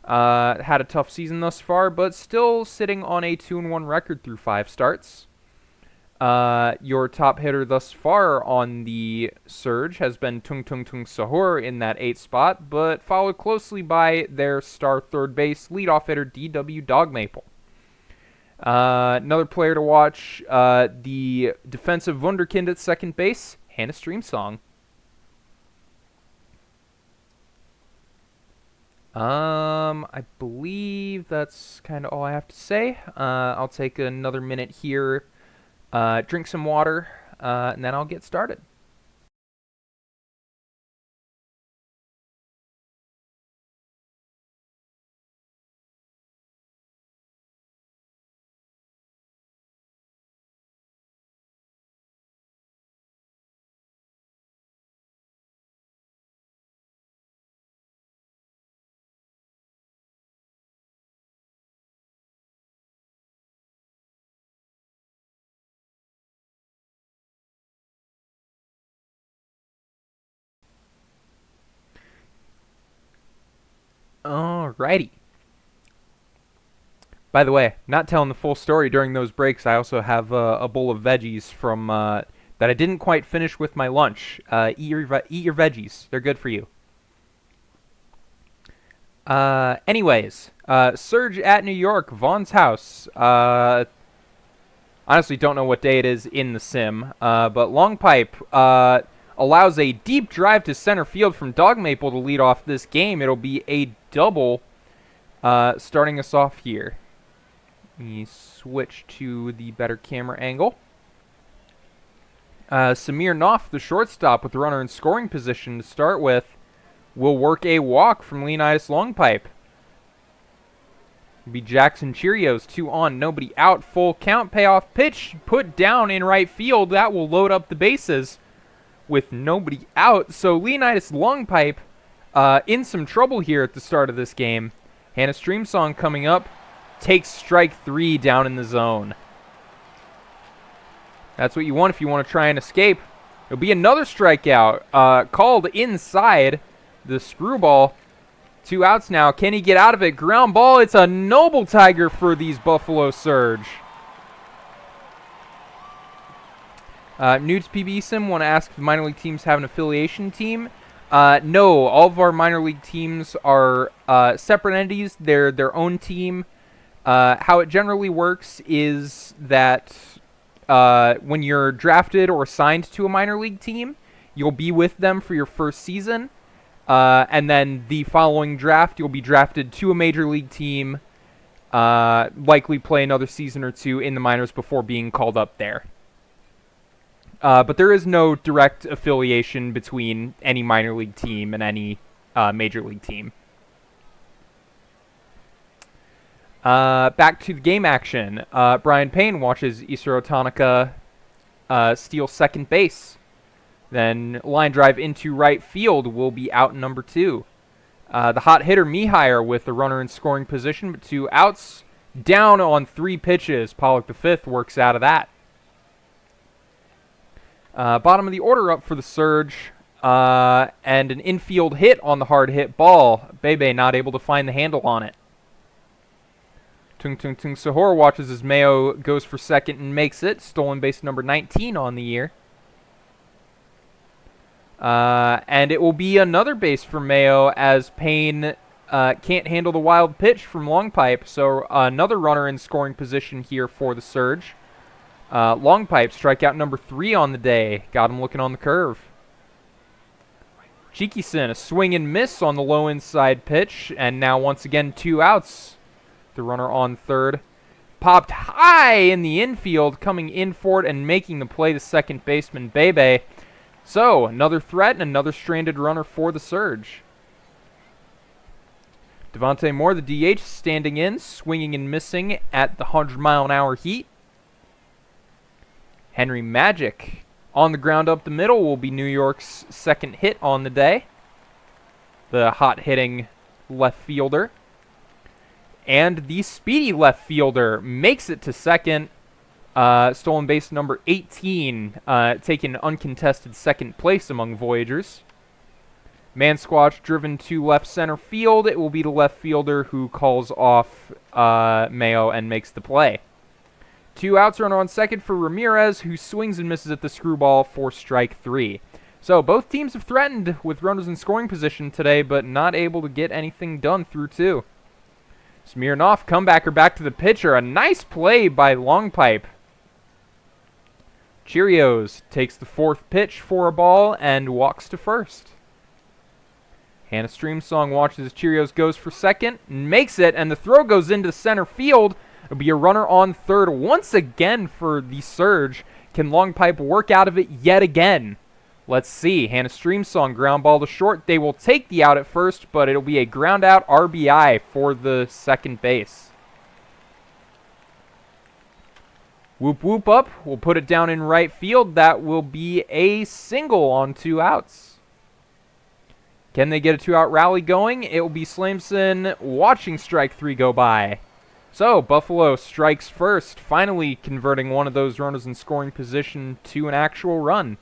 had a tough season thus far, but still sitting on a 2-1 record through 5 starts. Your top hitter thus far on the Surge has been Tung Tung Tung Sahur in that 8th spot, but followed closely by their star third base leadoff hitter DW Dogmaple. Another player to watch, the defensive wunderkind at second base, Hannah Streamsong. I believe that's kind of all I have to say. I'll take another minute here, drink some water, and then I'll get started. Alrighty. By the way, not telling the full story during those breaks, I also have a bowl of veggies from that I didn't quite finish with my lunch. Eat your veggies. They're good for you. Anyways, Surge at New York, Vaughn's house. Honestly, don't know what day it is in the sim, but Long Pipe allows a deep drive to center field from Dog Maple to lead off this game. It'll be a double starting us off here. Let me switch to the better camera angle. Samir Knopf, the shortstop with the runner in scoring position to start with, will work a walk from Leonidas Long Pipe. It'll be Jackson Cheerios, 2 on, nobody out, full count, payoff pitch, put down in right field. That will load up the bases with nobody out. So Leonidas Long Pipe in some trouble here at the start of this game. Hannah Streamsong coming up, takes strike 3 down in the zone. That's what you want if you want to try and escape. It'll be another strikeout called inside the screwball. 2 outs now. Can he get out of it? Ground ball. It's a noble tiger for these Buffalo Surge. New to PBE Sim, want to ask if the minor league teams have an affiliation team. No, all of our minor league teams are separate entities. They're their own team. How it generally works is that when you're drafted or signed to a minor league team, you'll be with them for your first season. And then the following draft, you'll be drafted to a major league team, likely play another season or 2 in the minors before being called up there. But there is no direct affiliation between any minor league team and any major league team. Back to the game action. Brian Payne watches Isaro Tanaka steal second base. Then line drive into right field will be out number 2. The hot hitter Mihire with the runner in scoring position, but 2 outs, down on 3 pitches. Pollock the 5th works out of that. Bottom of the order up for the Surge, and an infield hit on the hard hit ball. Bebe not able to find the handle on it. Tung Tung Tung Sahor watches as Mayo goes for second and makes it. Stolen base number 19 on the year. And it will be another base for Mayo as Payne can't handle the wild pitch from Long Pipe. So another runner in scoring position here for the Surge. Long Pipe, strikeout number 3 on the day. Got him looking on the curve. Chikison, a swing and miss on the low inside pitch. And now once again 2 outs. The runner on third. Popped high in the infield, coming in for it and making the play to second baseman Bebe. So, another threat and another stranded runner for the Surge. Devontae Moore, the DH, standing in, swinging and missing at the 100-mile-an-hour heat. Henry Magic on the ground up the middle will be New York's second hit on the day. The hot-hitting left fielder. And the speedy left fielder makes it to second. Stolen base number 18, taking uncontested second place among Voyagers. Mansquatch driven to left center field. It will be the left fielder who calls off Mayo and makes the play. 2 outs, runner on second for Ramirez, who swings and misses at the screwball for strike 3. So both teams have threatened with runners in scoring position today, but not able to get anything done through 2. Smirnoff, comebacker back to the pitcher. A nice play by Long Pipe. Cheerios takes the 4th pitch for a ball and walks to first. Hannah Streamsong watches as Cheerios goes for second, makes it, and the throw goes into center field. It'll be a runner on third once again for the Surge. Can Long Pipe work out of it yet again? Let's see. Hannah Streamsong, ground ball to short. They will take the out at first, but it'll be a ground out RBI for the second base. Whoop whoop up. We'll put it down in right field. That will be a single on 2 outs. Can they get a 2-out rally going? It will be Slamson watching strike 3 go by. So, Buffalo strikes first, finally converting one of those runners in scoring position to an actual run.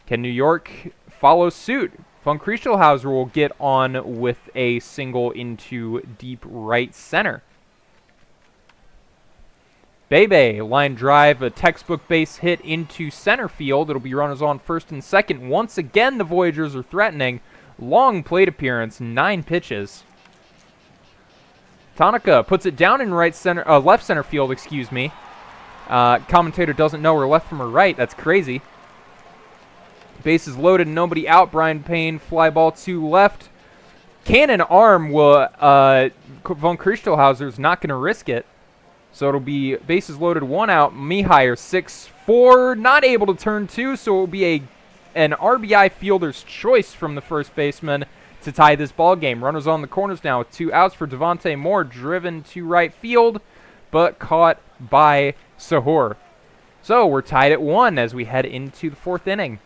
Can New York follow suit? Von Kriestelhauser will get on with a single into deep right center. PBE, line drive, a textbook base hit into center field. It'll be runners on first and second. Once again, the Voyagers are threatening. Long plate appearance, 9 pitches. Tanaka puts it down in left center field, excuse me. Commentator doesn't know her left from her right. That's crazy. Bases loaded, nobody out. Brian Payne, fly ball to left. Cannon arm will, Von Kriestelhauser's not going to risk it. So it'll be bases loaded, 1 out. Mihire 6-4, not able to turn 2, so it will be an RBI fielder's choice from the first baseman to tie this ball game. Runners on the corners now with 2 outs for Devontae Moore, driven to right field, but caught by Sahur. So we're tied at 1 as we head into the 4th inning.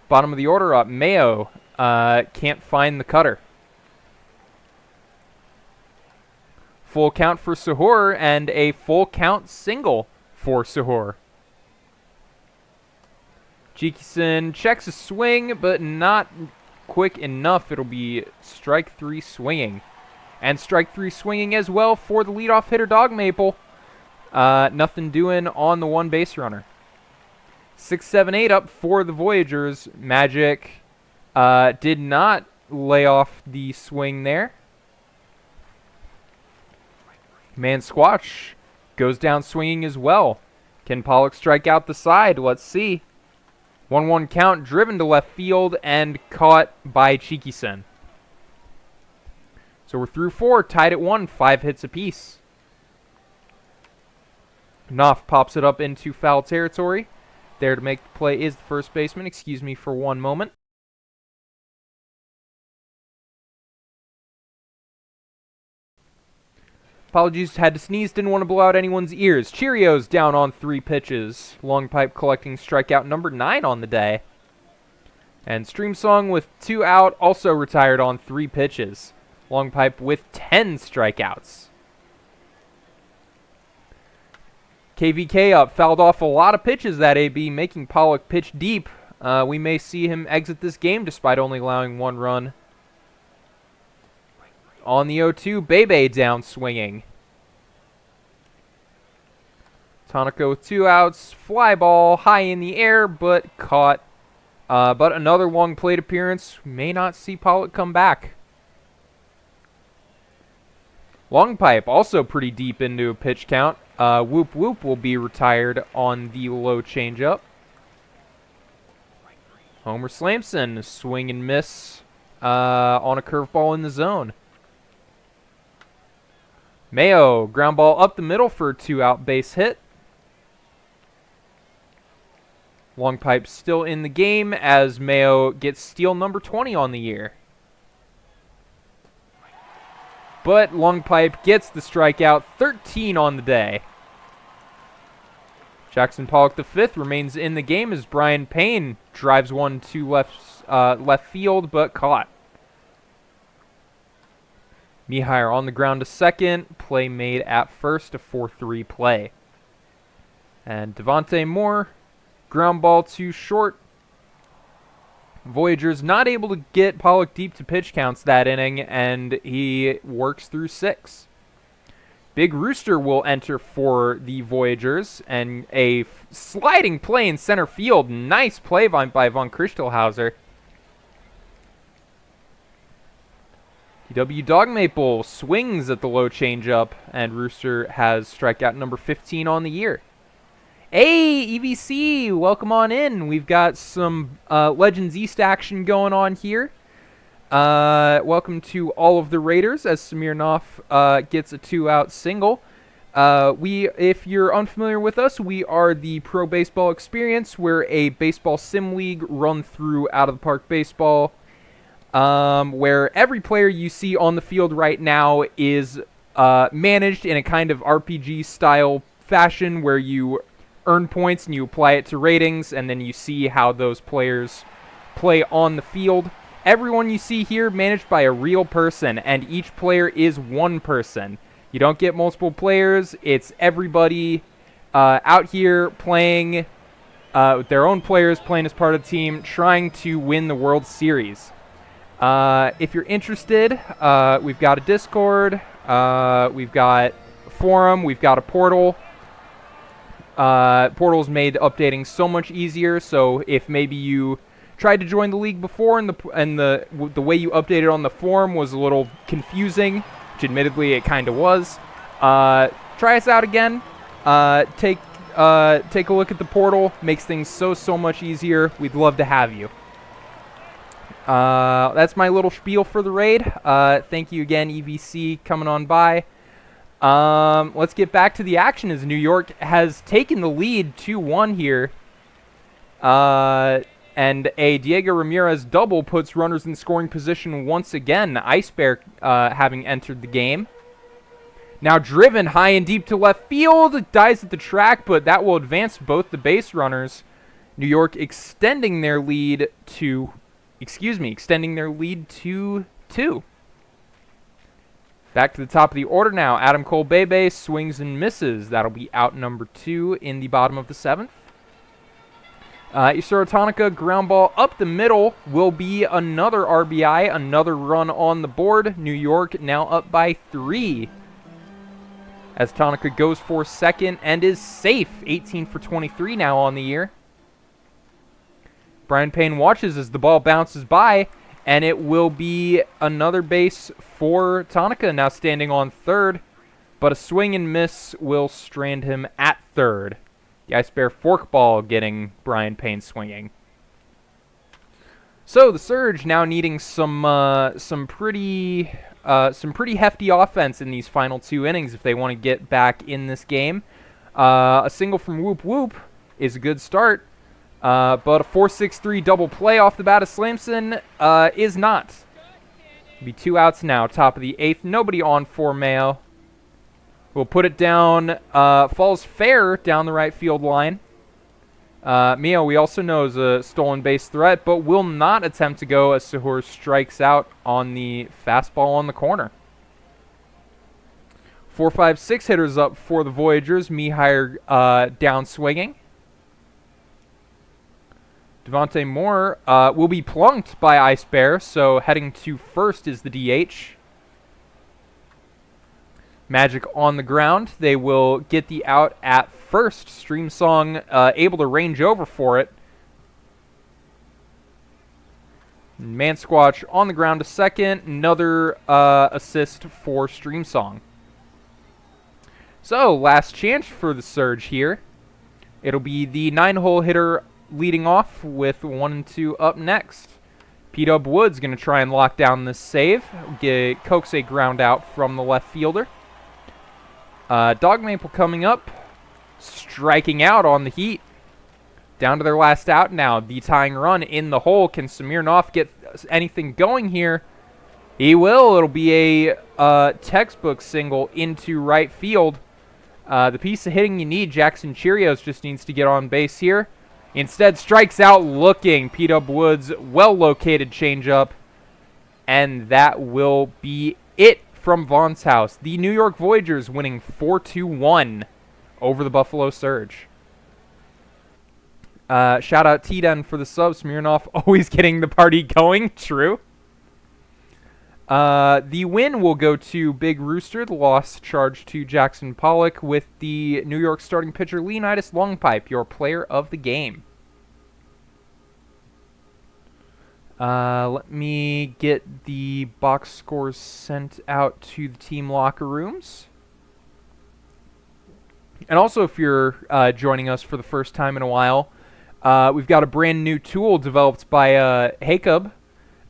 Bottom of the order up, Mayo can't find the cutter. Full count for Sahur and a full count single for Sahur. Jikison checks a swing, but not quick enough. It'll be strike 3 swinging. And strike 3 swinging as well for the leadoff hitter, Dog Maple. Nothing doing on the 1 base runner. 6-7-8 up for the Voyagers. Magic did not lay off the swing there. Man Squatch goes down swinging as well. Can Pollock strike out the side? Let's see. 1-1 count, driven to left field and caught by Chikison. So we're through 4, tied at 1, 5 hits apiece. Knopf pops it up into foul territory. There to make the play is the first baseman. Excuse me for one moment. Apologies, had to sneeze, didn't want to blow out anyone's ears. Cheerios down on 3 pitches. Long Pipe collecting strikeout number 9 on the day. And Stream Song with 2 out, also retired on 3 pitches. Long Pipe with 10 strikeouts. KVK up, fouled off a lot of pitches that AB, making Pollock pitch deep. We may see him exit this game despite only allowing 1 run. On the 0-2, PBE down swinging. Tanaka with 2 outs, fly ball high in the air, but caught. But another long plate appearance. May not see Pollock come back. Long Pipe also pretty deep into a pitch count. Whoop Whoop will be retired on the low changeup. Homer Slamson, swing and miss on a curveball in the zone. Mayo, ground ball up the middle for a 2-out base hit. Long Pipe still in the game as Mayo gets steal number 20 on the year. But Long Pipe gets the strikeout, 13 on the day. Jackson Pollock V remains in the game as Brian Payne drives one to left field, but caught. Mihire on the ground to second, play made at first, a 4-3 play. And Devontae Moore, ground ball to short. Voyagers not able to get Pollock deep to pitch counts that inning, and he works through 6. Big Rooster will enter for the Voyagers, and a sliding play in center field. Nice play by Von Kriestelhauser. DW Dog Maple swings at the low changeup, and Rooster has strikeout number 15 on the year. Hey, EVC, welcome on in. We've got some Legends East action going on here. Welcome to all of the Raiders as Samir Knopf gets a 2-out single. If you're unfamiliar with us, we are the Pro Baseball Experience. We're a baseball sim league run through Out of the Park Baseball, where every player you see on the field right now is managed in a kind of RPG-style fashion where you earn points and you apply it to ratings, and then you see how those players play on the field. Everyone you see here managed by a real person, and each player is one person. You don't get multiple players. It's everybody out here playing with their own players playing as part of the team, trying to win the World Series. If you're interested, we've got a Discord, we've got a forum, we've got a portal. Portal's made updating so much easier, so if maybe you tried to join the league before and the way you updated on the forum was a little confusing, which admittedly it kind of was, try us out again. Take a look at the portal. Makes things so much easier. We'd love to have you. That's my little spiel for the raid. Thank you again, EVC, coming on by. Let's get back to the action as New York has taken the lead 2-1 here. And a Diego Ramirez double puts runners in scoring position once again. Ice Bear having entered the game. Now driven high and deep to left field. Dies at the track, but that will advance both the base runners. New York extending their lead to 2. Back to the top of the order now. Adam Cole Bebe swings and misses. That'll be out number 2 in the bottom of the 7th. Isuro Tanaka ground ball up the middle will be another RBI, another run on the board. New York now up by 3. As Tanaka goes for second and is safe. 18 for 23 now on the year. Brian Payne watches as the ball bounces by, and it will be another base for Tanaka, now standing on third. But a swing and miss will strand him at third. The Ice Bear forkball getting Brian Payne swinging. So the Surge now needing some pretty hefty offense in these final 2 innings if they want to get back in this game. A single from Whoop Whoop is a good start. But a 4-6-3 double play off the bat of Slamson is not. Be 2 outs now, top of the 8th. Nobody on for Mayo. We'll put it down. Falls fair down the right field line. Mio, we also know, is a stolen base threat, but will not attempt to go as Sahur strikes out on the fastball on the corner. 4-5-6 hitters up for the Voyagers. Mihir down swinging. Devontae Moore will be plunked by Ice Bear, so heading to first is the DH. Magic on the ground. They will get the out at first. Stream Song able to range over for it. Man Squatch on the ground to second. Another assist for Stream Song. So, last chance for the Surge here. It'll be the 9-hole hitter leading off with 1 and 2 up next. P-Dub Woods going to try and lock down this save. Coax a ground out from the left fielder. Dog Maple coming up. Striking out on the Heat. Down to their last out now. The tying run in the hole. Can Smirnoff get anything going here? He will. It'll be a textbook single into right field. The piece of hitting you need, Jackson Cheerios just needs to get on base here. Instead, strikes out looking. P-Dub Woods, well-located changeup. And that will be it from Vaughn's house. The New York Voyagers winning 4-1 over the Buffalo Surge. Shout out T-Den for the sub. Smirnoff always getting the party going. True. The win will go to Big Rooster. The loss charged to Jackson Pollock, with the New York starting pitcher Leonidas Longpipe, your player of the game. Let me get the box scores sent out to the team locker rooms. And also, if you're joining us for the first time in a while, we've got a brand new tool developed by Jacob,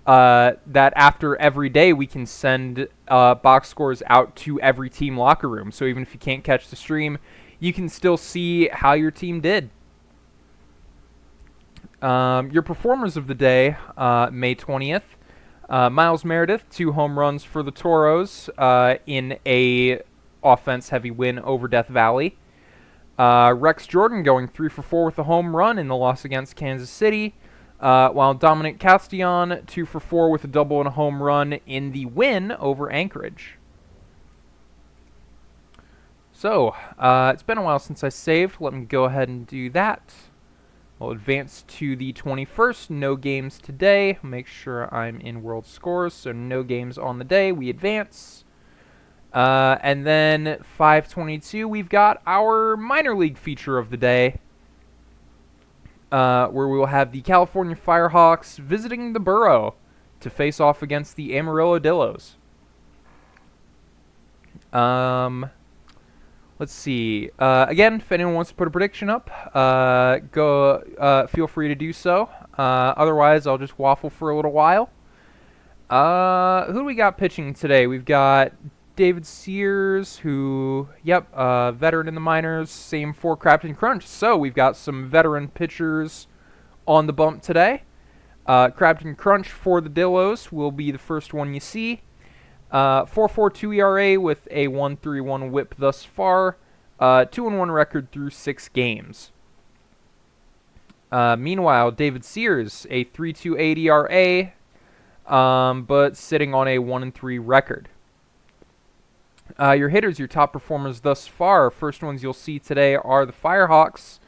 that after every day we can send box scores out to every team locker room. So even if you can't catch the stream, you can still see how your team did. Your performers of the day, May 20th. Miles Meredith, 2 home runs for the Toros in a offense-heavy win over Death Valley. Rex Jordan going 3 for 4 with a home run in the loss against Kansas City. While Dominic Castillon, 2 for 4 with a double and a home run in the win over Anchorage. So, it's been a while since I saved. Let me go ahead and do that. We'll advance to the 21st. No games today. Make sure I'm in world scores, so no games on the day. We advance. And then 522, we've got our minor league feature of the day, where we will have the California Firehawks visiting the Borough to face off against the Amarillo Dillos. Let's see. Again, if anyone wants to put a prediction up, feel free to do so. Otherwise, I'll just waffle for a little while. Who do we got pitching today? We've got David Sears, who, veteran in the minors, same for Crabton Crunch. So we've got some veteran pitchers on the bump today. Crabton Crunch for the Dillos will be the first one you see. 4.42 ERA with a 1.31 WHIP thus far. 2-1 record through 6 games. Meanwhile, David Sears, a 3.28 ERA, but sitting on a 1-3 record. Your hitters, your top performers thus far. First ones you'll see today are the Firehawks,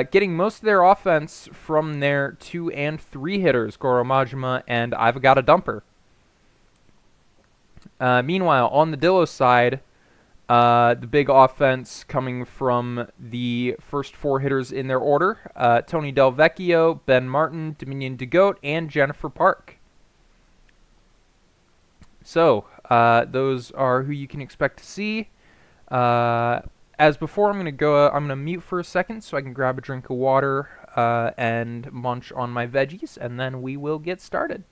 getting most of their offense from their 2 and 3 hitters, Goro Majima and I've Got a Dumper. Meanwhile, on the Dillo side, the big offense coming from the first 4 hitters in their order, Tony Del Vecchio, Ben Martin, Dominion DeGoat, and Jennifer Park. So, those are who you can expect to see. As before, I'm gonna mute for a second so I can grab a drink of water and munch on my veggies, and then we will get started.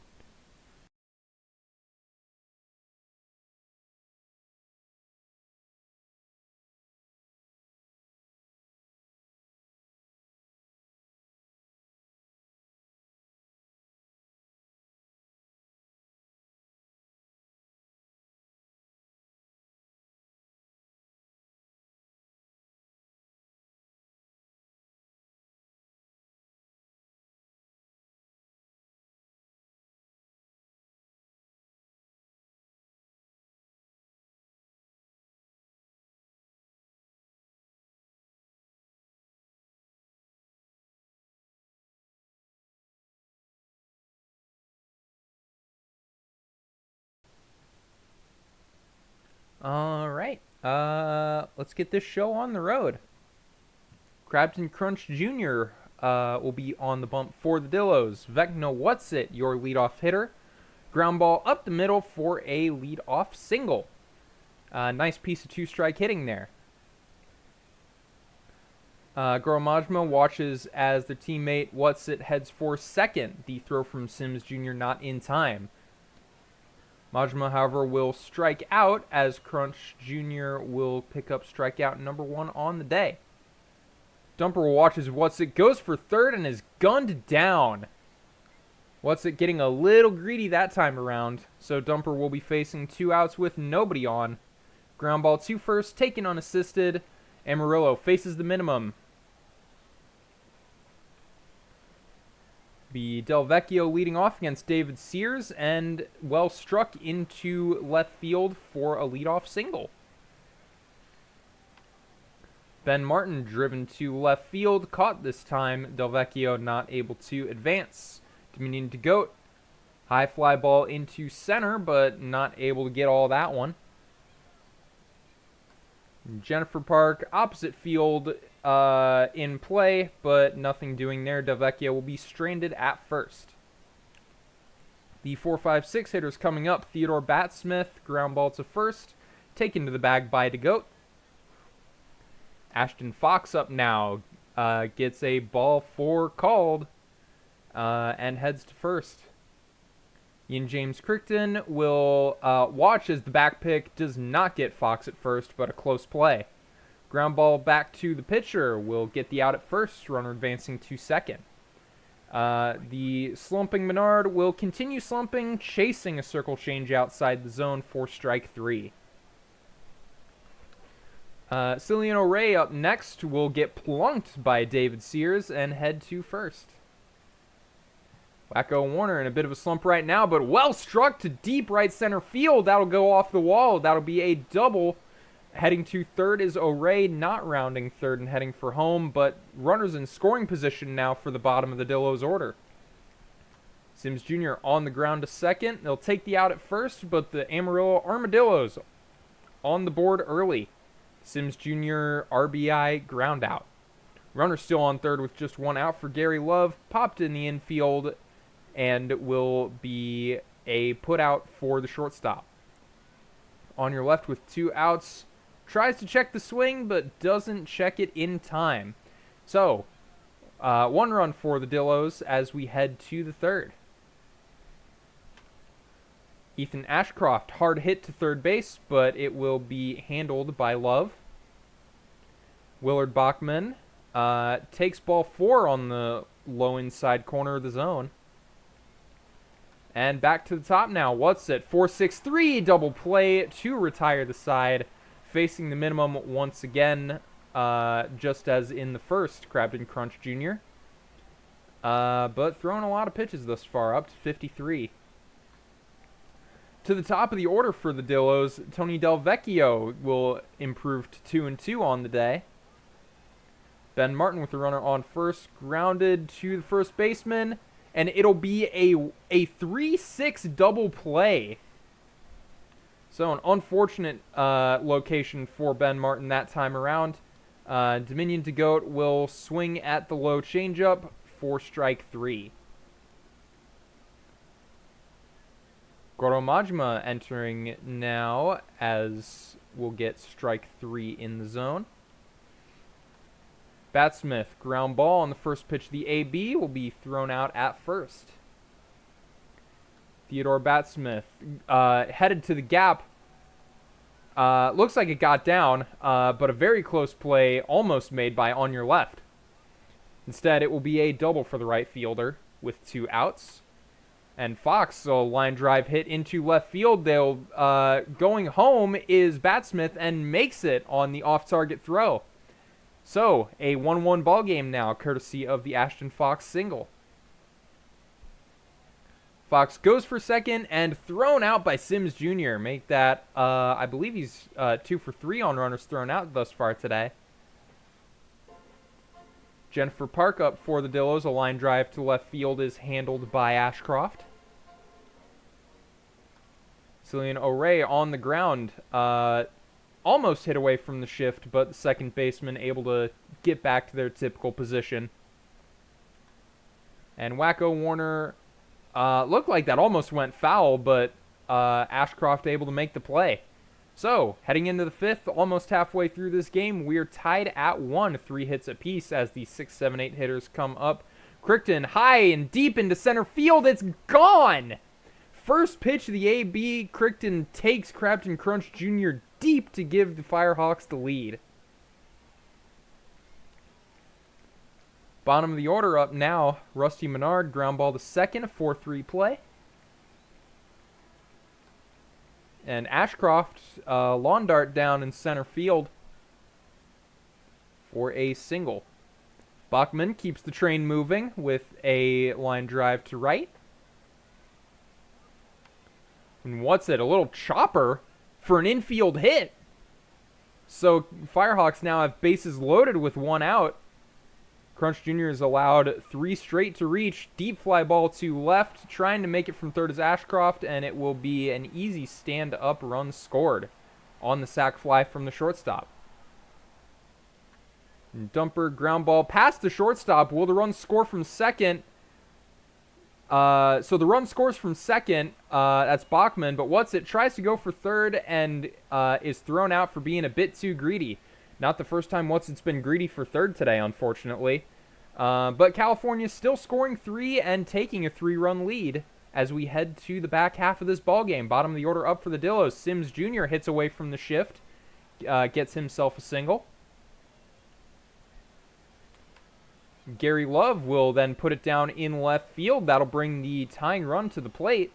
All right, let's get this show on the road. Crabton Crunch Jr. Will be on the bump for the Dillos. Vecno What's It, your leadoff hitter. Ground ball up the middle for a leadoff single. Nice piece of 2-strike hitting there. Goro Majima watches as their teammate What's It heads for second. The throw from Sims Jr. not in time. Majima, however, will strike out as Crunch Jr. will pick up strikeout number 1 on the day. Dumper watches What's It, goes for third, and is gunned down. What's It getting a little greedy that time around, so Dumper will be facing 2 outs with nobody on. Ground ball to first, taken unassisted. Amarillo faces the minimum. Be Del Vecchio leading off against David Sears, and well struck into left field for a leadoff single. Ben Martin driven to left field, caught this time. Del Vecchio not able to advance. Dominion DeGoat, high fly ball into center, but not able to get all that one. Jennifer Park, opposite field in play, but nothing doing there. Del Vecchio will be stranded at first. The 4-5-6 hitters coming up. Theodore Batsmith, ground ball to first, taken to the bag by DeGoat. Ashton Fox up now, gets a ball 4 called, and heads to first. Ian James Crichton will watch as the back pick does not get Fox at first, but a close play. Ground ball back to the pitcher will get the out at first, runner advancing to second. The slumping Menard will continue slumping, chasing a circle change outside the zone for strike 3. Ciliano Ray up next will get plunked by David Sears and head to first. Wacko Warner in a bit of a slump right now, but well struck to deep right center field. That'll go off the wall. That'll be a double Heading to third is Aria, not rounding third and heading for home, but runners in scoring position now for the bottom of the Dillos order. Sims Jr. on the ground to second. They'll take the out at first, but the Amarillo Armadillos on the board early. Sims Jr. RBI ground out. Runner still on third with just one out for Gary Love. Popped in the infield and will be a put out for the shortstop. On your left with 2 outs. Tries to check the swing, but doesn't check it in time. So, 1 run for the Dillos as we head to the third. Ethan Ashcroft, hard hit to third base, but it will be handled by Love. Willard Bachman takes ball 4 on the low inside corner of the zone. And back to the top now. What's it? 4-6-3 double play to retire the side. Facing the minimum once again, just as in the first, Crabton Crunch Jr. But throwing a lot of pitches thus far, up to 53. To the top of the order for the Dillos, Tony Del Vecchio will improve to 2-2 on the day. Ben Martin with the runner on first, grounded to the first baseman, and it'll be a 3-6 double play. So an unfortunate location for Ben Martin that time around. Dominion DeGoat will swing at the low changeup for strike 3. Goro Majima entering now as we'll get strike 3 in the zone. Batsmith, ground ball on the first pitch of the AB will be thrown out at first. Theodore Batsmith headed to the gap. Looks like it got down, but a very close play almost made by On Your Left. Instead, it will be a double for the right fielder with 2 outs. And Fox, a line drive hit into left field. They'll going home is Batsmith and makes it on the off-target throw. So, a 1-1 ball game now, courtesy of the Ashton Fox single. Fox goes for second and thrown out by Sims Jr. Make that, I believe he's 2 for 3 on runners thrown out thus far today. Jennifer Park up for the Dillos. A line drive to left field is handled by Ashcroft. Cillian O'Ray on the ground. Almost hit away from the shift, but the second baseman able to get back to their typical position. And Wacko Warner looked like that almost went foul, but Ashcroft able to make the play. So, heading into the 5th, almost halfway through this game, we're tied at 1, 3 hits apiece as the 6, 7, 8 hitters come up. Crichton high and deep into center field. It's gone! First pitch of the AB, Crichton takes Crabton Crunch Jr. deep to give the Firehawks the lead. Bottom of the order up now, Rusty Menard, ground ball to second, a 4-3 play. And Ashcroft, lawn dart down in center field for a single. Bachman keeps the train moving with a line drive to right. And what's it? A little chopper for an infield hit. So Firehawks now have bases loaded with 1 out. Crunch Jr. is allowed 3 straight to reach. Deep fly ball to left. Trying to make it from third is Ashcroft, and it will be an easy stand-up run scored on the sac fly from the shortstop. And dumper ground ball past the shortstop. Will the run score from second? So the run scores from second. That's Bachman, but what's it? Tries to go for third and is thrown out for being a bit too greedy. Not the first time What's-It's been greedy for third today, unfortunately. But California's still scoring 3 and taking a 3-run lead as we head to the back half of this ballgame. Bottom of the order up for the Dillos. Sims Jr. hits away from the shift. Gets himself a single. Gary Love will then put it down in left field. That'll bring the tying run to the plate.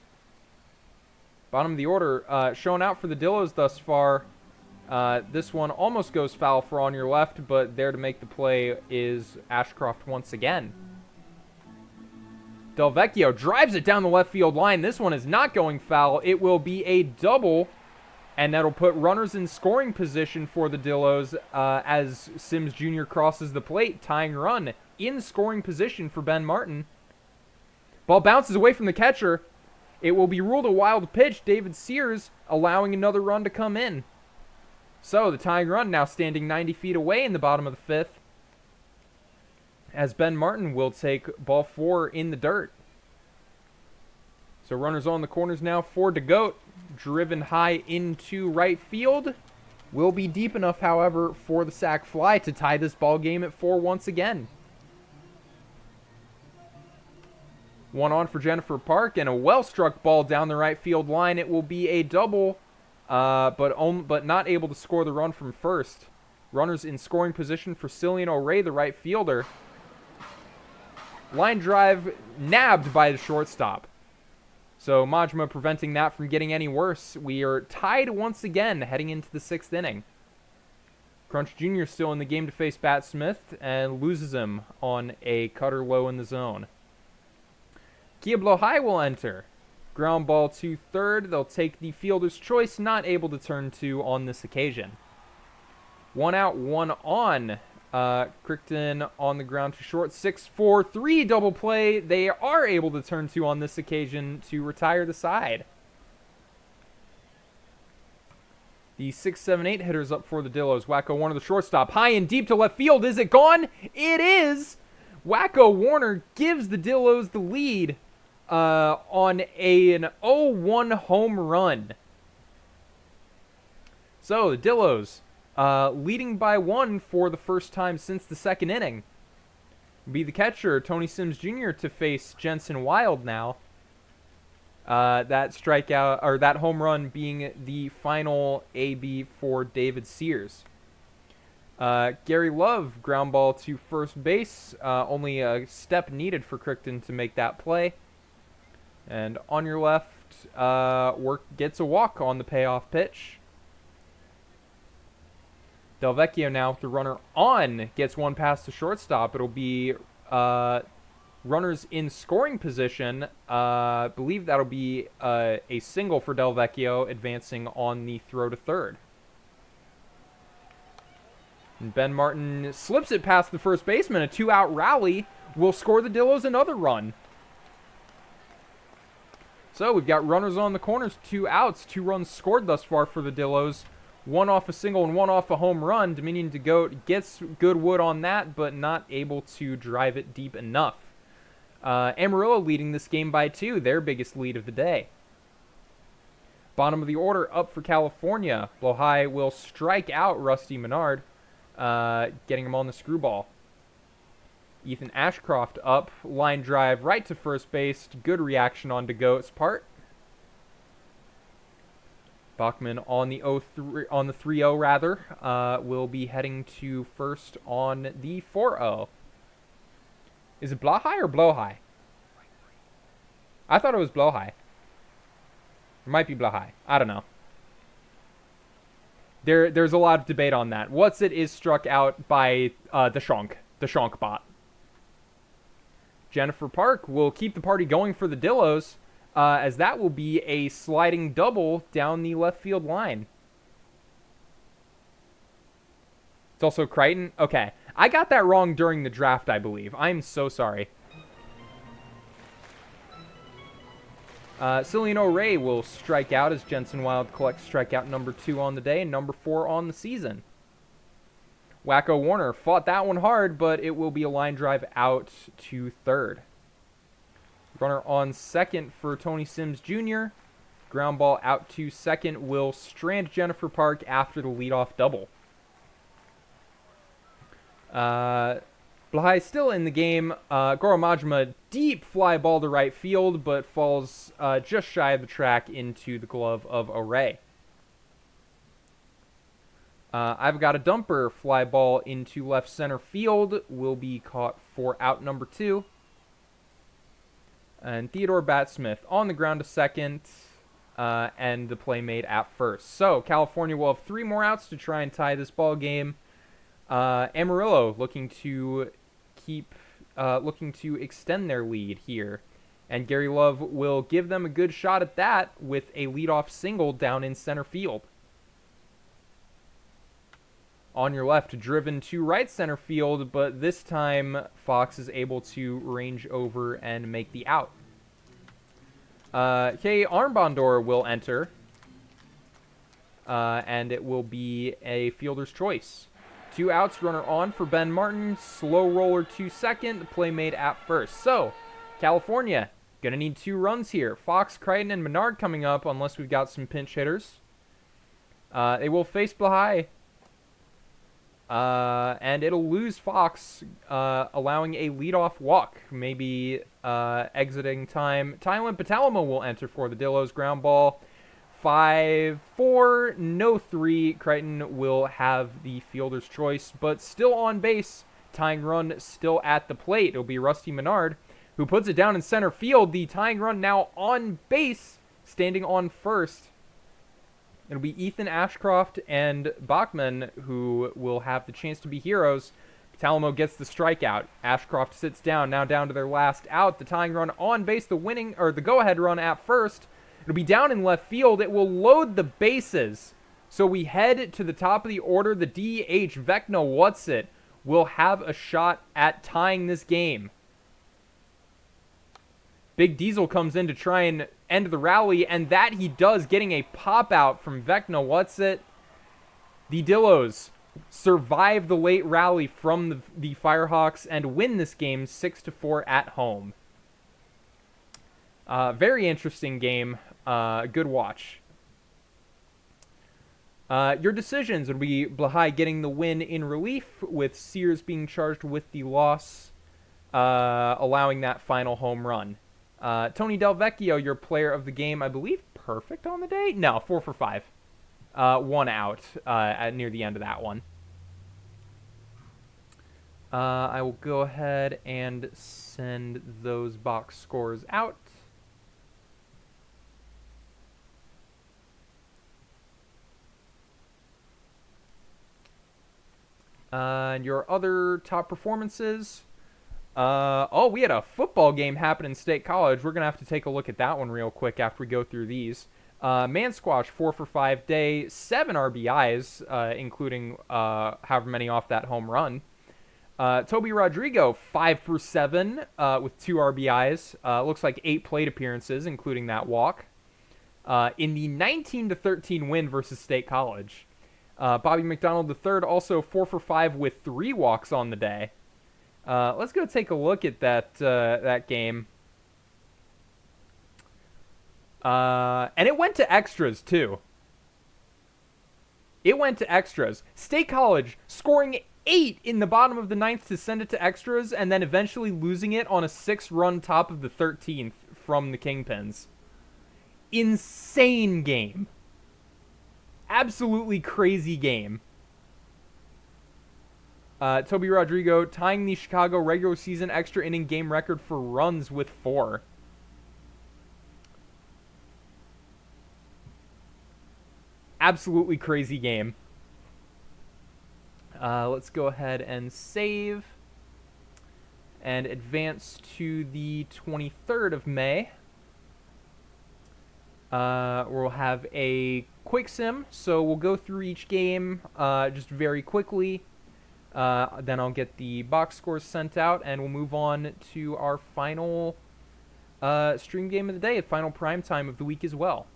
Bottom of the order shown out for the Dillos thus far. This one almost goes foul for On Your Left, but there to make the play is Ashcroft once again. Del Vecchio drives it down the left field line. This one is not going foul. It will be a double And that'll put runners in scoring position for the Dillos as Sims Jr. crosses the plate, tying run in scoring position for Ben Martin. Ball bounces away from the catcher. It will be ruled a wild pitch. David Sears allowing another run to come in. So the tying run now standing 90 feet away in the bottom of the fifth, as Ben Martin will take ball 4 in the dirt. So runners on the corners now for DeGoat, driven high into right field. Will be deep enough, however, for the sac fly to tie this ball game at 4 once again. 1 on for Jennifer Park, and a well-struck ball down the right field line. It will be a double, but not able to score the run from first. Runners in scoring position for Cillian O'Ray, the right fielder. Line drive nabbed by the shortstop. So Majma preventing that from getting any worse. We are tied once again heading into the 6th inning. Crunch Jr. still in the game to face Bat Smith and loses him on a cutter low in the zone. Kia Blohai will enter. Ground ball to third. They'll take the fielder's choice, not able to turn 2 on this occasion. 1 out, 1 on. Crichton on the ground to short. 6-4-3 double play. They are able to turn 2 on this occasion to retire the side. The 6-7-8 hitters up for the Dillos. Wacko Warner, the shortstop, high and deep to left field. Is it gone? It is! Wacko Warner gives the Dillos the lead on an 0-1 home run. So the Dillos leading by 1 for the first time since the 2nd inning. Be the catcher, Tony Sims Jr. to face Jensen Wild now. That strikeout, or that home run being the final AB for David Sears. Gary Love, ground ball to first base. Only a step needed for Crichton to make that play. And on your left, Work gets a walk on the payoff pitch. Delvecchio now with the runner on, gets one past the shortstop. It'll be runners in scoring position. I believe that'll be a single for Delvecchio, advancing on the throw to third. And Ben Martin slips it past the first baseman. A 2-out rally will score the Dillos another run. So we've got runners on the corners, 2 outs, 2 runs scored thus far for the Dillos. 1 off a single and 1 off a home run. Dominion DeGoat gets good wood on that, but not able to drive it deep enough. Amarillo leading this game by 2, their biggest lead of the day. Bottom of the order up for California. Blohai will strike out Rusty Menard, getting him on the screwball. Ethan Ashcroft up, line drive right to first base. Good reaction on DeGoat's part. Bachman on the 3-0 rather, will be heading to first on the 4-0. Is it Blahai or Blowhai? I thought it was Blowhai. It might be Blahai. I don't know. There's a lot of debate on that. What's it is struck out by the Shonk bot. Jennifer Park will keep the party going for the Dillos, as that will be a sliding double down the left field line. It's also Crichton. Okay, I got that wrong during the draft, I believe. I'm so sorry. Cillian O'Ray will strike out as Jensen Wild collects strikeout number 2 on the day and number 4 on the season. Wacko Warner fought that one hard, but it will be a line drive out to third. Runner on second for Tony Sims Jr. Ground ball out to second will strand Jennifer Park after the leadoff double. Blahai still in the game. Goro Majima, deep fly ball to right field, but falls just shy of the track into the glove of O'Ray. I've got a dumper fly ball into left center field. Will be caught for out number 2. And Theodore Bat-Smith on the ground to second, and the play made at first. So California will have 3 more outs to try and tie this ball game. Amarillo looking to extend their lead here, and Gary Love will give them a good shot at that with a leadoff single down in center field. on your left, driven to right center field, but this time Fox is able to range over and make the out. Okay, Armbandor will enter, and it will be a fielder's choice. 2 outs, runner on for Ben Martin, slow roller to second, the play made at first. So, California, gonna need 2 runs here. Fox, Crichton, and Menard coming up, unless we've got some pinch hitters. They will face Blahai. And it'll lose Fox, allowing a leadoff walk. Maybe exiting time. Tylen Patalamo will enter for the Dillos. Ground ball. 5-4, no 3. Crichton will have the fielder's choice, but still on base. Tying run still at the plate. It'll be Rusty Menard, who puts it down in center field. The tying run now on base, standing on first. It'll be Ethan Ashcroft and Bachman who will have the chance to be heroes. Patalamo gets the strikeout. Ashcroft sits down, now down to their last out. The tying run on base, the winning or the go-ahead run at first. It'll be down in left field. It will load the bases. So we head to the top of the order. The DH, Vecna Whatsit, will have a shot at tying this game. Big Diesel comes in to try and end the rally, and that he does, getting a pop-out from Vecna Whatsit. The Dillos survive the late rally from the Firehawks and win this game 6-4 at home. Very interesting game. Good watch. Your decisions would be Blahai getting the win in relief, with Sears being charged with the loss, allowing that final home run. Tony Del Vecchio, your player of the game, I believe perfect on the day? No, 4 for 5. 1 out near the end of that one. I will go ahead and send those box scores out. And your other top performances. Oh, we had a football game happen in State College. We're going to have to take a look at that one real quick after we go through these. Man Squash, 4 for 5 day, 7 RBIs, including however many off that home run. Toby Rodrigo, 5 for 7 with 2 RBIs. Looks like 8 plate appearances, including that walk. In the 19-13 win versus State College. Bobby McDonald III, also 4 for 5 with 3 walks on the day. Let's go take a look at that game. And it went to extras, too. It went to extras. State College scoring 8 in the bottom of the 9th to send it to extras, and then eventually losing it on a 6-run top of the 13th from the Kingpins. Insane game. Absolutely crazy game. Toby Rodrigo tying the Chicago regular season extra inning game record for runs with 4. Absolutely crazy game. Let's go ahead and save and advance to the 23rd of May. We'll have a quick sim, so we'll go through each game just very quickly. Then I'll get the box scores sent out, and we'll move on to our final stream game of the day, the final prime time of the week as well.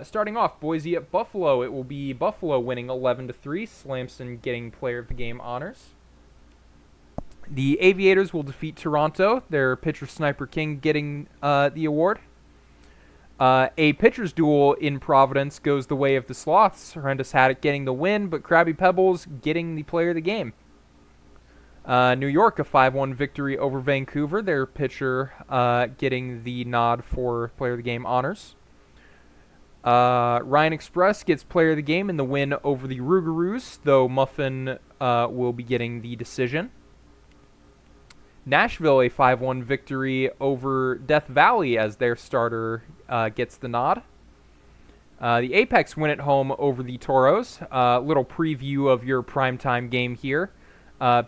Starting off, Boise at Buffalo. It will be Buffalo winning 11-3. Slamson getting player of the game honors. The Aviators will defeat Toronto. Their pitcher Sniper King getting the award. A pitcher's duel in Providence goes the way of the Sloths. Horrendous Haddock getting the win, but Krabby Pebbles getting the player of the game. New York, a 5-1 victory over Vancouver. Their pitcher getting the nod for player of the game honors. Ryan Express gets player of the game in the win over the Rougarous, though Muffin will be getting the decision. Nashville, a 5-1 victory over Death Valley as their starter gets the nod. The Apex win at home over the Toros. Little preview of your primetime game here.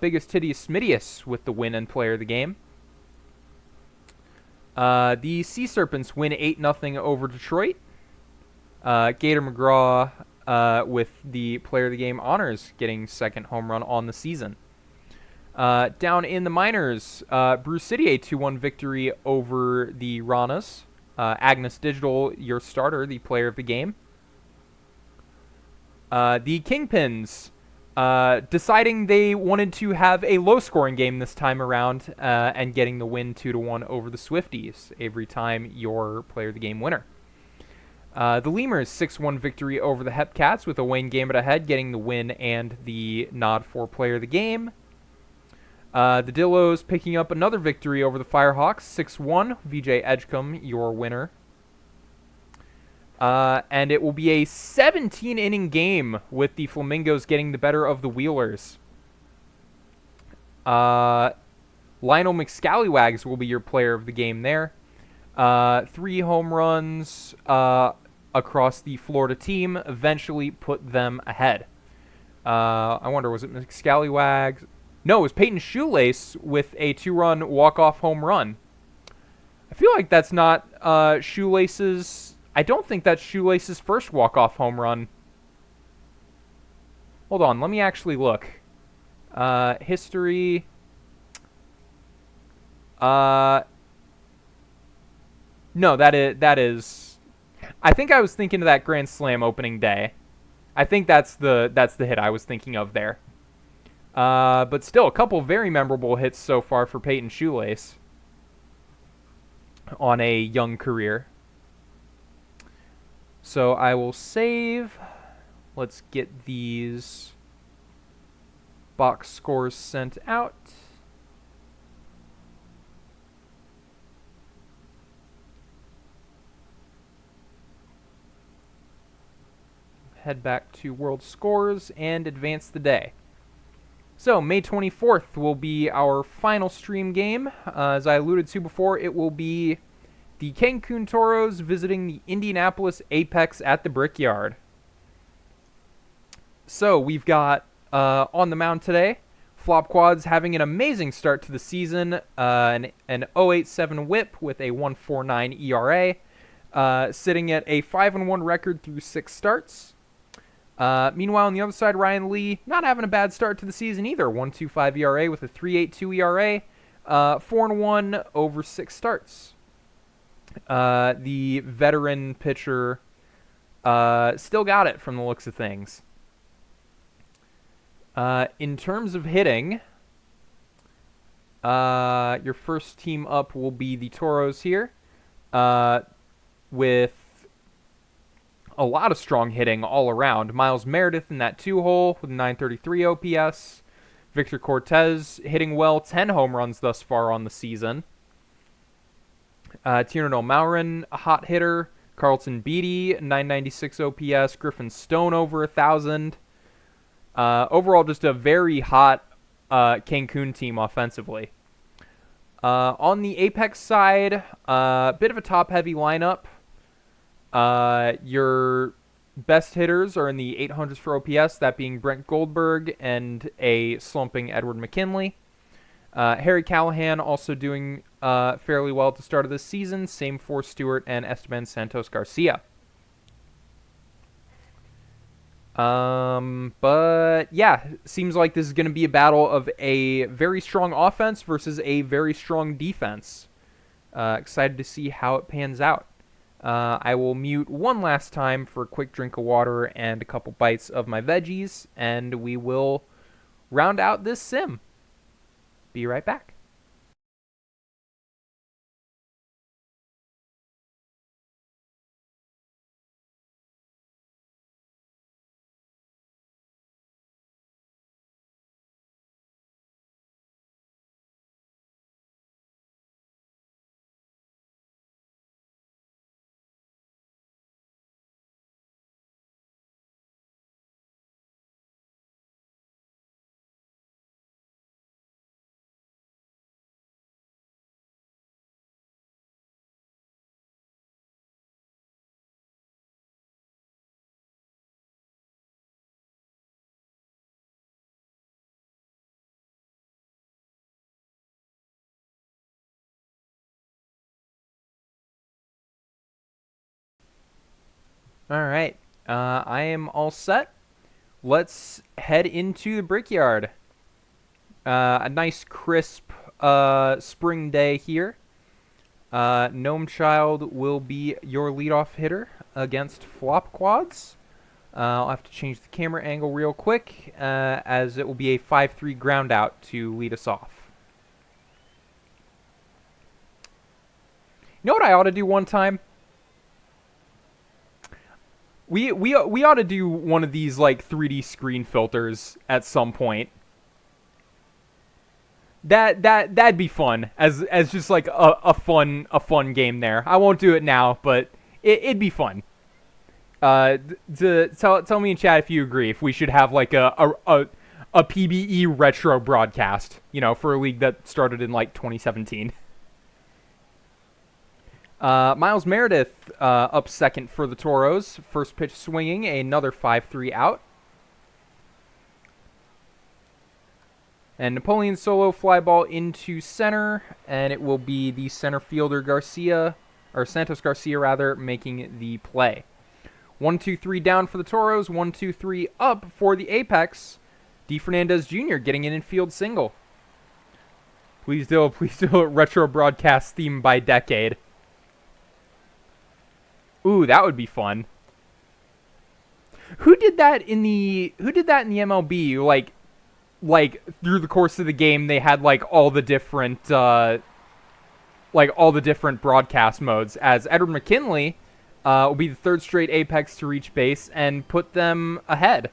Biggest Titius Smidius with the win and player of the game. The Sea Serpents win 8-0 over Detroit. Gator McGraw with the Player of the Game honors getting second home run on the season. Down in the minors, Brew City, a 2-1 victory over the Ranas. Agnes Digital, your starter, the player of the game. The Kingpins, deciding they wanted to have a low-scoring game this time around and getting the win 2-1 over the Swifties, every time your player of the game winner. The Lemurs, 6-1 victory over the Hepcats with a Wayne Gambit ahead, getting the win and the nod for player of the game. The Dillos picking up another victory over the Firehawks, 6-1. VJ Edgecombe, your winner. And it will be a 17-inning game with the Flamingos getting the better of the Wheelers. Lionel McScallywags will be your player of the game there. 3 home runs across the Florida team eventually put them ahead. I wonder, was it McScallywags? No, it was Peyton Shoelace with a 2-run walk-off home run. I feel like that's not Shoelace's... I don't think that's Shoelace's first walk-off home run. Hold on, let me actually look. History... No, that is... I think I was thinking of that Grand Slam opening day. I think that's the hit I was thinking of there. But still, a couple very memorable hits so far for Peyton Shoelace on a young career. So I will save. Let's get these box scores sent out. Head back to World Scores and advance the day. So, May 24th will be our final stream game. As I alluded to before, it will be the Cancun Toros visiting the Indianapolis Apex at the Brickyard. So, we've got on the mound today, Flop Quads having an amazing start to the season, an 0.87 whip with a 1.49 ERA, sitting at a 5-1 record through 6 starts. Meanwhile, on the other side, Ryan Lee not having a bad start to the season either. 1.25 ERA with a 3.82 ERA, 4-1 over 6 starts. The veteran pitcher still got it from the looks of things. In terms of hitting, your first team up will be the Toros here, with a lot of strong hitting all around. Miles Meredith in that 2-hole with a 933 OPS. Victor Cortez hitting well, 10 home runs thus far on the season. Tiernan O'Maurin, a hot hitter. Carlton Beatty, 996 OPS. Griffin Stone over 1,000. Overall, just a very hot Cancun team offensively. On the Apex side, bit of a top-heavy lineup. Your best hitters are in the 800s for OPS, that being Brent Goldberg and a slumping Edward McKinley. Harry Callahan also doing fairly well at the start of this season. Same for Stewart and Esteban Santos Garcia. But yeah, seems like this is going to be a battle of a very strong offense versus a very strong defense. Excited to see how it pans out. I will mute one last time for a quick drink of water and a couple bites of my veggies, and we will round out this sim. Be right back. All right. I am all set. Let's head into the Brickyard. A nice crisp spring day here. Gnome Child will be your leadoff hitter against Flop Quads. I'll have to change the camera angle real quick, as it will be a 5-3 ground out to lead us off. You know what I ought to do one time? We ought to do one of these like 3D screen filters at some point. That'd be fun as just like a fun game there. I won't do it now, but it'd be fun. Tell me in chat if you agree, if we should have like a PBE retro broadcast, you know, for a league that started in like 2017. Miles Meredith up second for the Toros. First pitch swinging, another 5-3 out. And Napoleon solo fly ball into center, and it will be the center fielder Santos Garcia rather, making the play. 1-2-3 down for the Toros, 1-2-3 up for the Apex. D. Fernandez Jr. getting an infield single. Please do a retro broadcast theme by decade. Ooh, that would be fun. Who did that in the MLB? Like through the course of the game, they had like all the different broadcast modes. As Edward McKinley will be the third straight Apex to reach base and put them ahead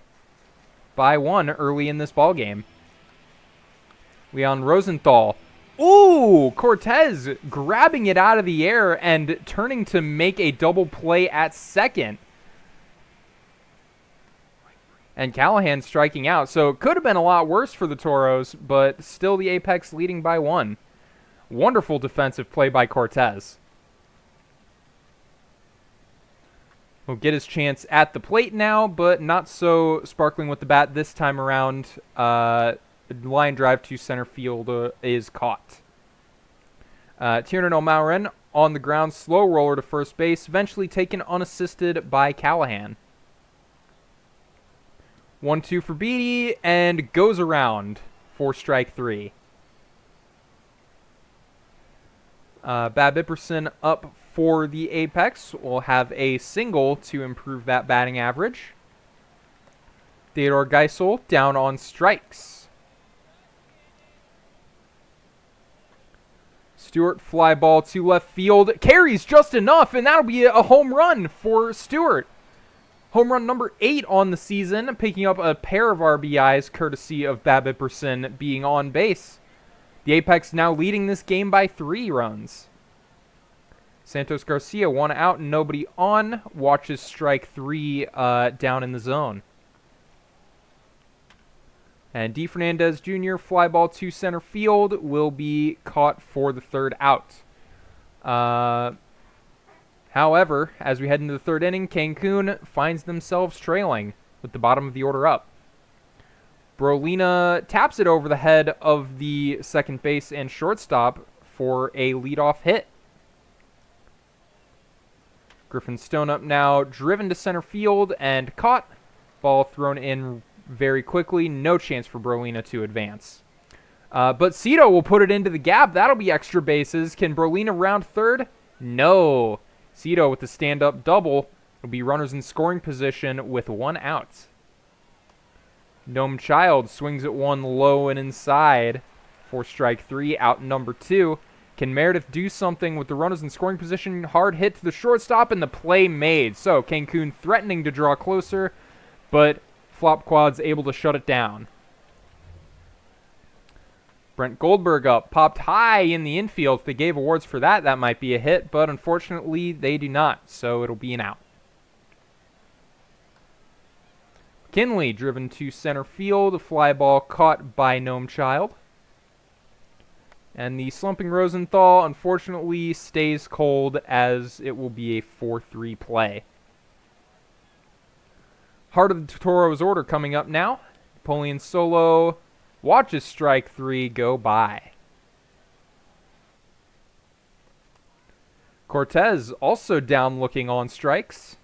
by 1 early in this ball game. Leon Rosenthal. Ooh, Cortez grabbing it out of the air and turning to make a double play at second. And Callahan striking out. So it could have been a lot worse for the Toros, but still the Apex leading by 1. Wonderful defensive play by Cortez. He'll get his chance at the plate now, but not so sparkling with the bat this time around. Line drive to center field is caught. Tiernan O'Maurin on the ground, slow roller to first base, eventually taken unassisted by Callahan. 1-2 for Beatty, and goes around for strike 3. Bab Ipperson up for the Apex. Will have a single to improve that batting average. Theodore Geisel down on strikes. Stewart fly ball to left field. Carries just enough, and that'll be a home run for Stewart. Home run number 8 on the season, picking up a pair of RBIs courtesy of Bab Ipperson being on base. The Apex now leading this game by 3 runs. Santos Garcia, 1 out and nobody on. Watches strike 3 down in the zone. And D. Fernandez Jr. fly ball to center field will be caught for the 3rd out. However, as we head into the 3rd inning, Cancun finds themselves trailing with the bottom of the order up. Brolina taps it over the head of the second base and shortstop for a leadoff hit. Griffin Stone up now, driven to center field and caught. Ball thrown in very quickly. No chance for Brolina to advance. But Cito will put it into the gap. That'll be extra bases. Can Brolina round third? No. Cito with the stand-up double will be runners in scoring position with 1 out. Gnome Child swings at 1 low and inside for strike 3, out number 2. Can Meredith do something with the runners in scoring position? Hard hit to the shortstop and the play made. So Cancun threatening to draw closer, but Flop Quad's able to shut it down. Brent Goldberg up, popped high in the infield. If they gave awards for that, that might be a hit, but unfortunately they do not, so it'll be an out. Kinley driven to center field, a fly ball caught by Gnome Child. And the slumping Rosenthal unfortunately stays cold, as it will be a 4-3 play. Heart of the Toro's order coming up now. Napoleon solo watches strike 3 go by. Cortez also down looking on strikes.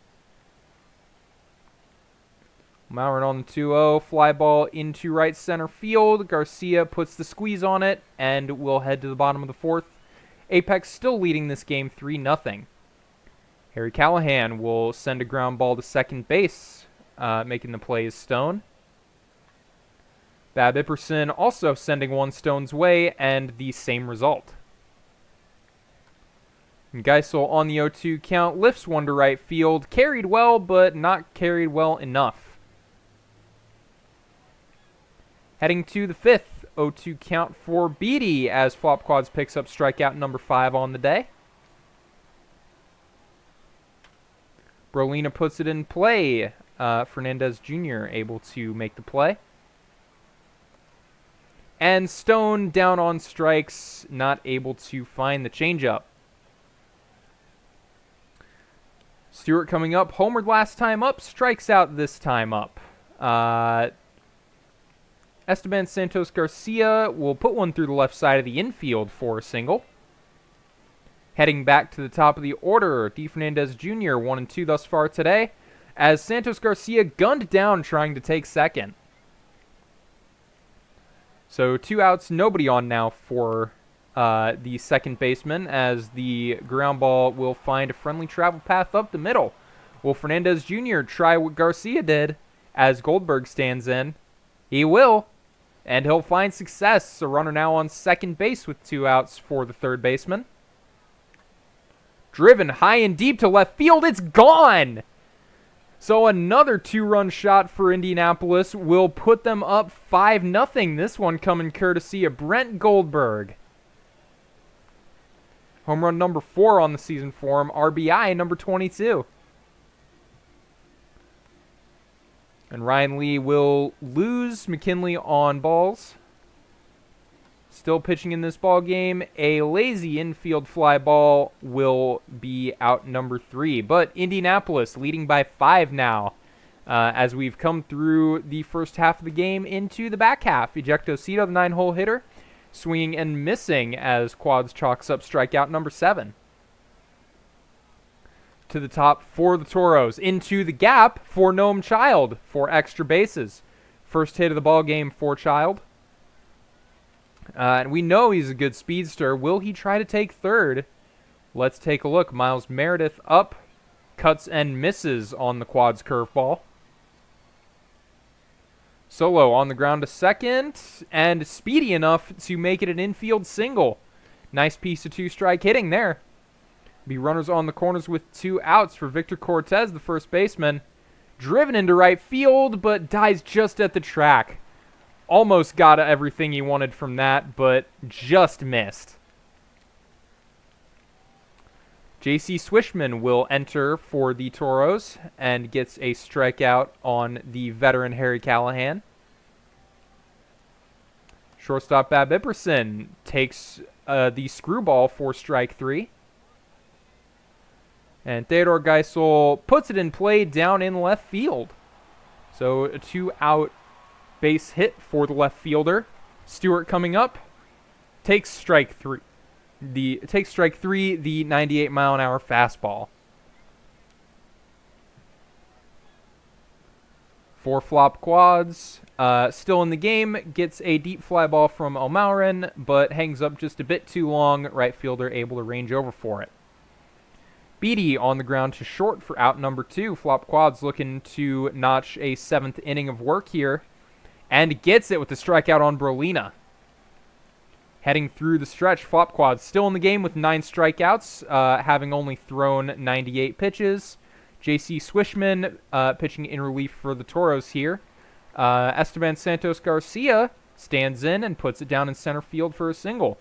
Maurin on the 2-0. Fly ball into right center field. Garcia puts the squeeze on it, and we'll head to the bottom of the fourth. Apex still leading this game 3-0. Harry Callahan will send a ground ball to second base, making the play is Stone. Bab Ipperson also sending one Stone's way, and the same result. And Geisel on the 0-2 count lifts one to right field. Carried well, but not carried well enough. Heading to the fifth, 0-2 count for Beatty as Flop Quads picks up strikeout number 5 on the day. Brolina puts it in play. Fernandez Jr. able to make the play. And Stone down on strikes, not able to find the changeup. Stewart coming up, homered last time up, strikes out this time up. Esteban Santos Garcia will put one through the left side of the infield for a single. Heading back to the top of the order, D. Fernandez Jr. 1 and 2 thus far today, as Santos Garcia gunned down trying to take second. So 2 outs, nobody on now for the second baseman, as the ground ball will find a friendly travel path up the middle. Will Fernandez Jr. try what Garcia did as Goldberg stands in? He will, and he'll find success. A runner now on second base with 2 outs for the third baseman. Driven high and deep to left field, it's gone! So another 2-run shot for Indianapolis will put them up 5-0. This one coming courtesy of Brent Goldberg. Home run number 4 on the season for him. RBI number 22. And Ryan Lee will lose McKinley on balls. Still pitching in this ball game. A lazy infield fly ball will be out number 3. But Indianapolis leading by 5 now as we've come through the first half of the game into the back half. Ejectocito, the 9-hole hitter, swinging and missing as Quads chalks up strikeout number 7. To the top for the Toros. Into the gap for Noam Child for extra bases. First hit of the ball game for Child. And we know he's a good speedster. Will he try to take third? Let's take a look. Miles Meredith up, cuts and misses on the Quads curveball. Solo on the ground to second, and speedy enough to make it an infield single. Nice piece of 2-strike hitting there. Be runners on the corners with 2 outs for Victor Cortez, the first baseman. Driven into right field, but dies just at the track. Almost got everything he wanted from that, but just missed. J.C. Swishman will enter for the Toros and gets a strikeout on the veteran Harry Callahan. Shortstop Bab Ipperson takes the screwball for strike 3. And Theodore Geisel puts it in play down in left field. So a 2-out base hit for the left fielder. Stewart coming up, takes strike 3. The 98-mile-an-hour fastball. 4 Flop Quads, still in the game, gets a deep fly ball from O'Maurin, but hangs up just a bit too long. Right fielder able to range over for it. Beatty on the ground to short for out number 2. Flop Quads looking to notch a 7th inning of work here. And gets it with the strikeout on Brolina. Heading through the stretch, Flop Quads still in the game with 9 strikeouts, having only thrown 98 pitches. J.C. Swishman pitching in relief for the Toros here. Esteban Santos Garcia stands in and puts it down in center field for a single.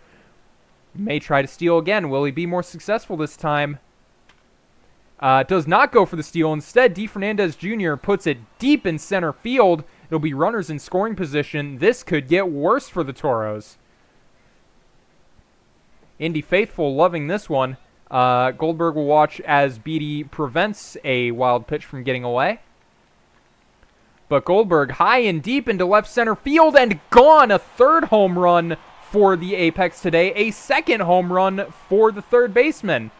May try to steal again. Will he be more successful this time? Does not go for the steal. Instead, D. Fernandez Jr. puts it deep in center field. It'll be runners in scoring position. This could get worse for the Toros. Indy faithful loving this one. Goldberg will watch as Beatty prevents a wild pitch from getting away. But Goldberg high and deep into left center field and gone. A 3rd home run for the Apex today. A 2nd home run for the 3rd baseman.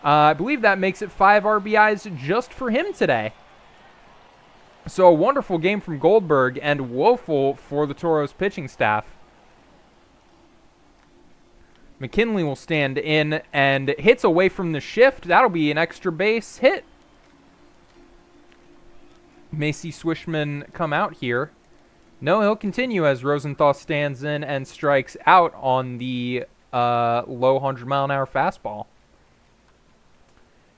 I believe that makes it 5 RBIs just for him today. So a wonderful game from Goldberg and woeful for the Toros pitching staff. McKinley will stand in and hits away from the shift. That'll be an extra base hit. May see Swishman come out here. No, he'll continue as Rosenthal stands in and strikes out on the low 100-mile-an-hour fastball.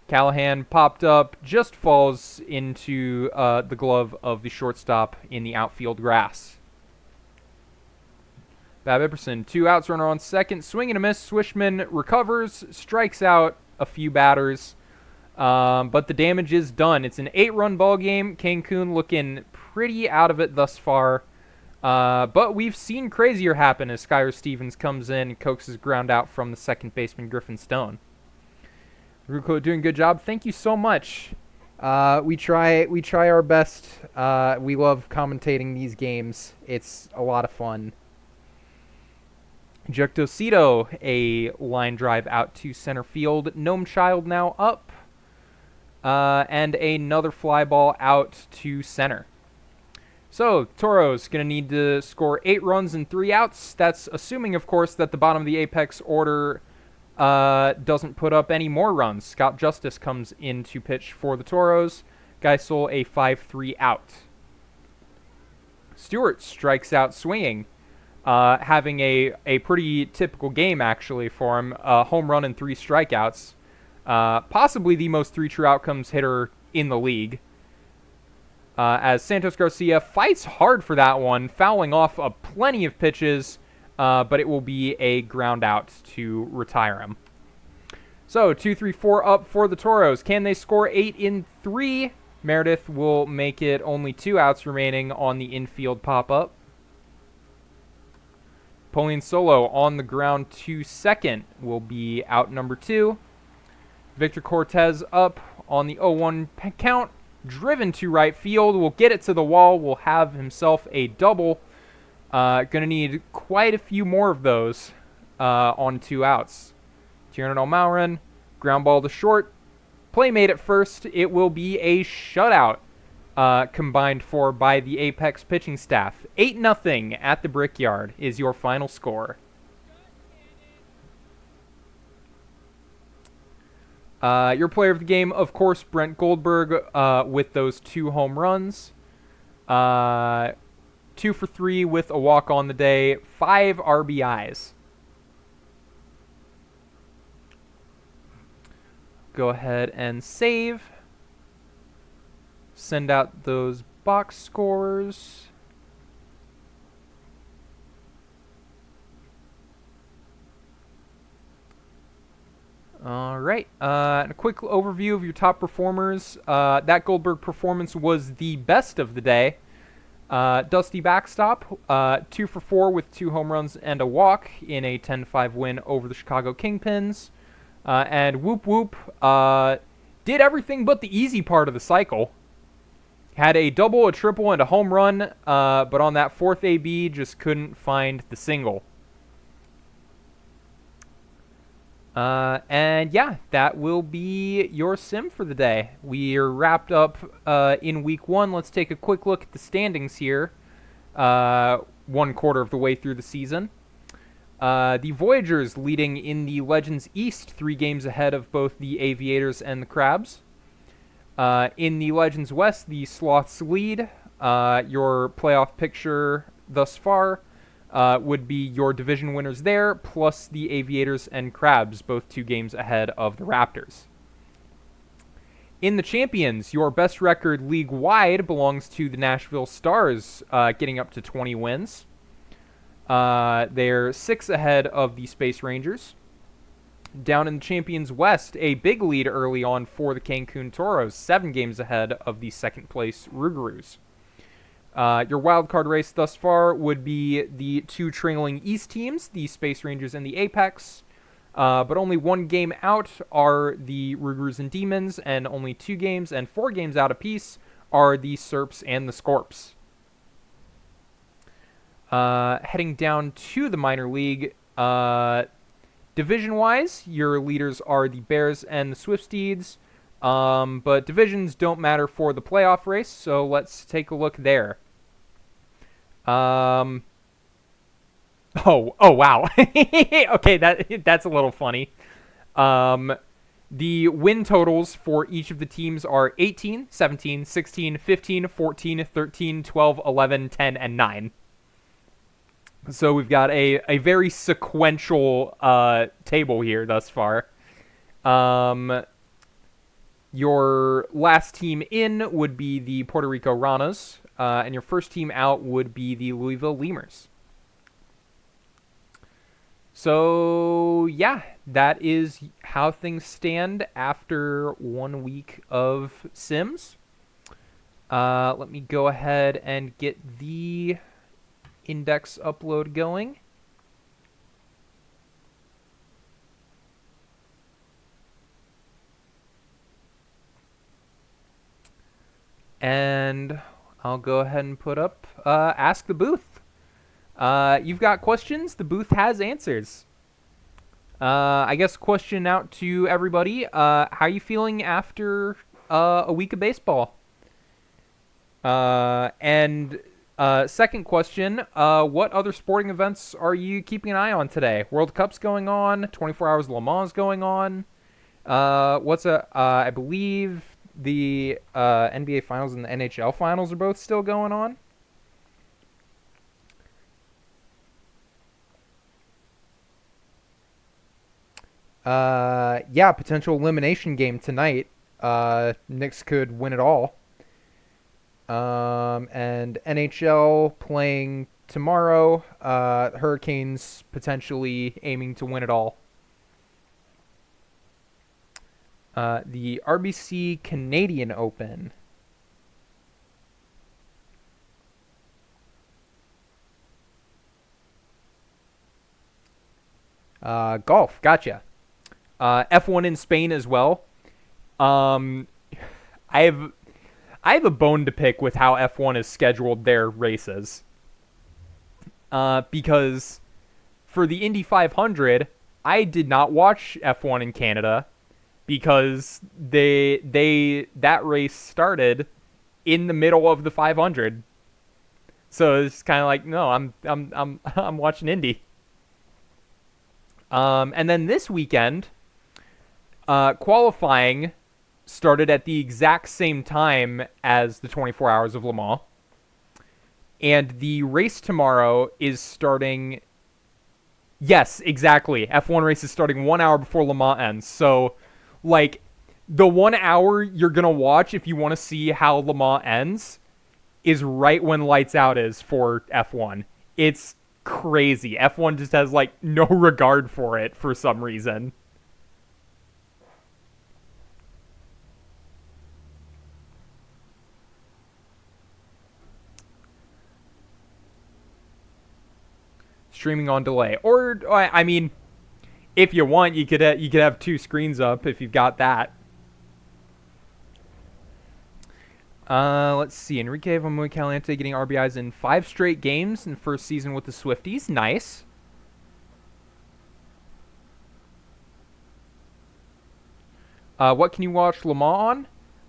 Callahan popped up, just falls into the glove of the shortstop in the outfield grass. Bab Ipperson, 2 outs, runner on second, swing and a miss. Swishman recovers, strikes out a few batters, but the damage is done. It's an 8-run ball game. Cancun looking pretty out of it thus far, but we've seen crazier happen as Skylar Stevens comes in and coaxes ground out from the second baseman Griffin Stone. Ruko doing a good job. Thank you so much. We try our best. We love commentating these games. It's a lot of fun. Jectocito, a line drive out to center field. Gnome Child now up. And another fly ball out to center. So, Toros going to need to score 8 runs and 3 outs. That's assuming, of course, that the bottom of the apex order doesn't put up any more runs. Scott Justice comes in to pitch for the Toros. Geisel a 5-3 out. Stewart strikes out swinging. Having a pretty typical game, actually, for him. Home run and 3 strikeouts. Possibly the most 3 true outcomes hitter in the league. As Santos Garcia fights hard for that one, fouling off plenty of pitches, but it will be a ground out to retire him. So, 2-3-4 up for the Toros. Can they score 8 in 3? Meredith will make it only 2 outs remaining on the infield pop-up. Pauline Solo on the ground to second will be out number 2. Victor Cortez up on the 0-1 count. Driven to right field. Will get it to the wall. Will have himself a double. Gonna need quite a few more of those on 2 outs. Tiernan O'Maurin, ground ball to short. Play made at first. It will be a shutout combined for by the Apex pitching staff. 8-0 at the Brickyard is your final score. Your player of the game, of course, Brent Goldberg with those 2 home runs. 2 for 3 with a walk on the day. 5 RBIs. Go ahead and save. Send out those box scores. All right. A quick overview of your top performers. That Goldberg performance was the best of the day. Dusty Backstop, 2 for 4 with 2 home runs and a walk in a 10-5 win over the Chicago Kingpins. And Whoop Whoop did everything but the easy part of the cycle. Had a double, a triple, and a home run, but on that 4th AB just couldn't find the single. And yeah, that will be your sim for the day. We are wrapped up in week 1. Let's take a quick look at the standings here. 1/4 of the way through the season. The Voyagers leading in the Legends East, 3 games ahead of both the Aviators and the Crabs. In the Legends West, the Sloths lead. Your playoff picture thus far would be your division winners there, plus the Aviators and Crabs, both 2 games ahead of the Raptors. In the Champions, your best record league-wide belongs to the Nashville Stars, getting up to 20 wins. They're 6 ahead of the Space Rangers. Down in the Champions West, a big lead early on for the Cancun Toros, 7 games ahead of the second-place Rougarous. Your wildcard race thus far would be the 2 trailing East teams, the Space Rangers and the Apex. But only 1 game out are the Rougarous and Demons, and only 2 games and 4 games out apiece are the Serps and the Scorps. Heading down to the minor league, division-wise, your leaders are the Bears and the Swiftsteeds. But divisions don't matter for the playoff race, so let's take a look there. Um, oh wow. Okay, that's a little funny. Um, the win totals for each of the teams are 18, 17, 16, 15, 14, 13, 12, 11, 10, and 9. So we've got a very sequential table here thus far. Your last team in would be the Puerto Rico Ranas, and your first team out would be the Louisville Lemurs. So, yeah, that is how things stand after 1 week of Sims. Let me go ahead and get the index upload going. And I'll go ahead and put up Ask the Booth. You've got questions, the booth has answers. I guess question out to everybody. How are you feeling after a week of baseball? And second question, what other sporting events are you keeping an eye on today? World Cup's going on, 24 Hours of Le Mans going on. I believe the NBA Finals and the NHL Finals are both still going on. Yeah, potential elimination game tonight. Knicks could win it all. And NHL playing tomorrow. Hurricanes potentially aiming to win it all. The RBC Canadian Open. Golf, gotcha. F1 in Spain as well. I have a bone to pick with how F1 has scheduled their races. Because for the Indy 500, I did not watch F1 in Canada because that race started in the middle of the 500. So it's kind of like, no, I'm watching Indy. And then this weekend, qualifying started at the exact same time as the 24 Hours of Le Mans. And the race tomorrow is starting... Yes, exactly. F1 race is starting 1 hour before Le Mans ends. So, like, the 1 hour you're going to watch if you want to see how Le Mans ends is right when lights out is for F1. It's crazy. F1 just has, like, no regard for it for some reason. Streaming on delay, or I mean, if you want, you could have two screens up if you've got that. Let's see. Enrique Van Caliente getting RBIs in 5 straight games in first season with the Swifties. Nice. What can you watch Le Mans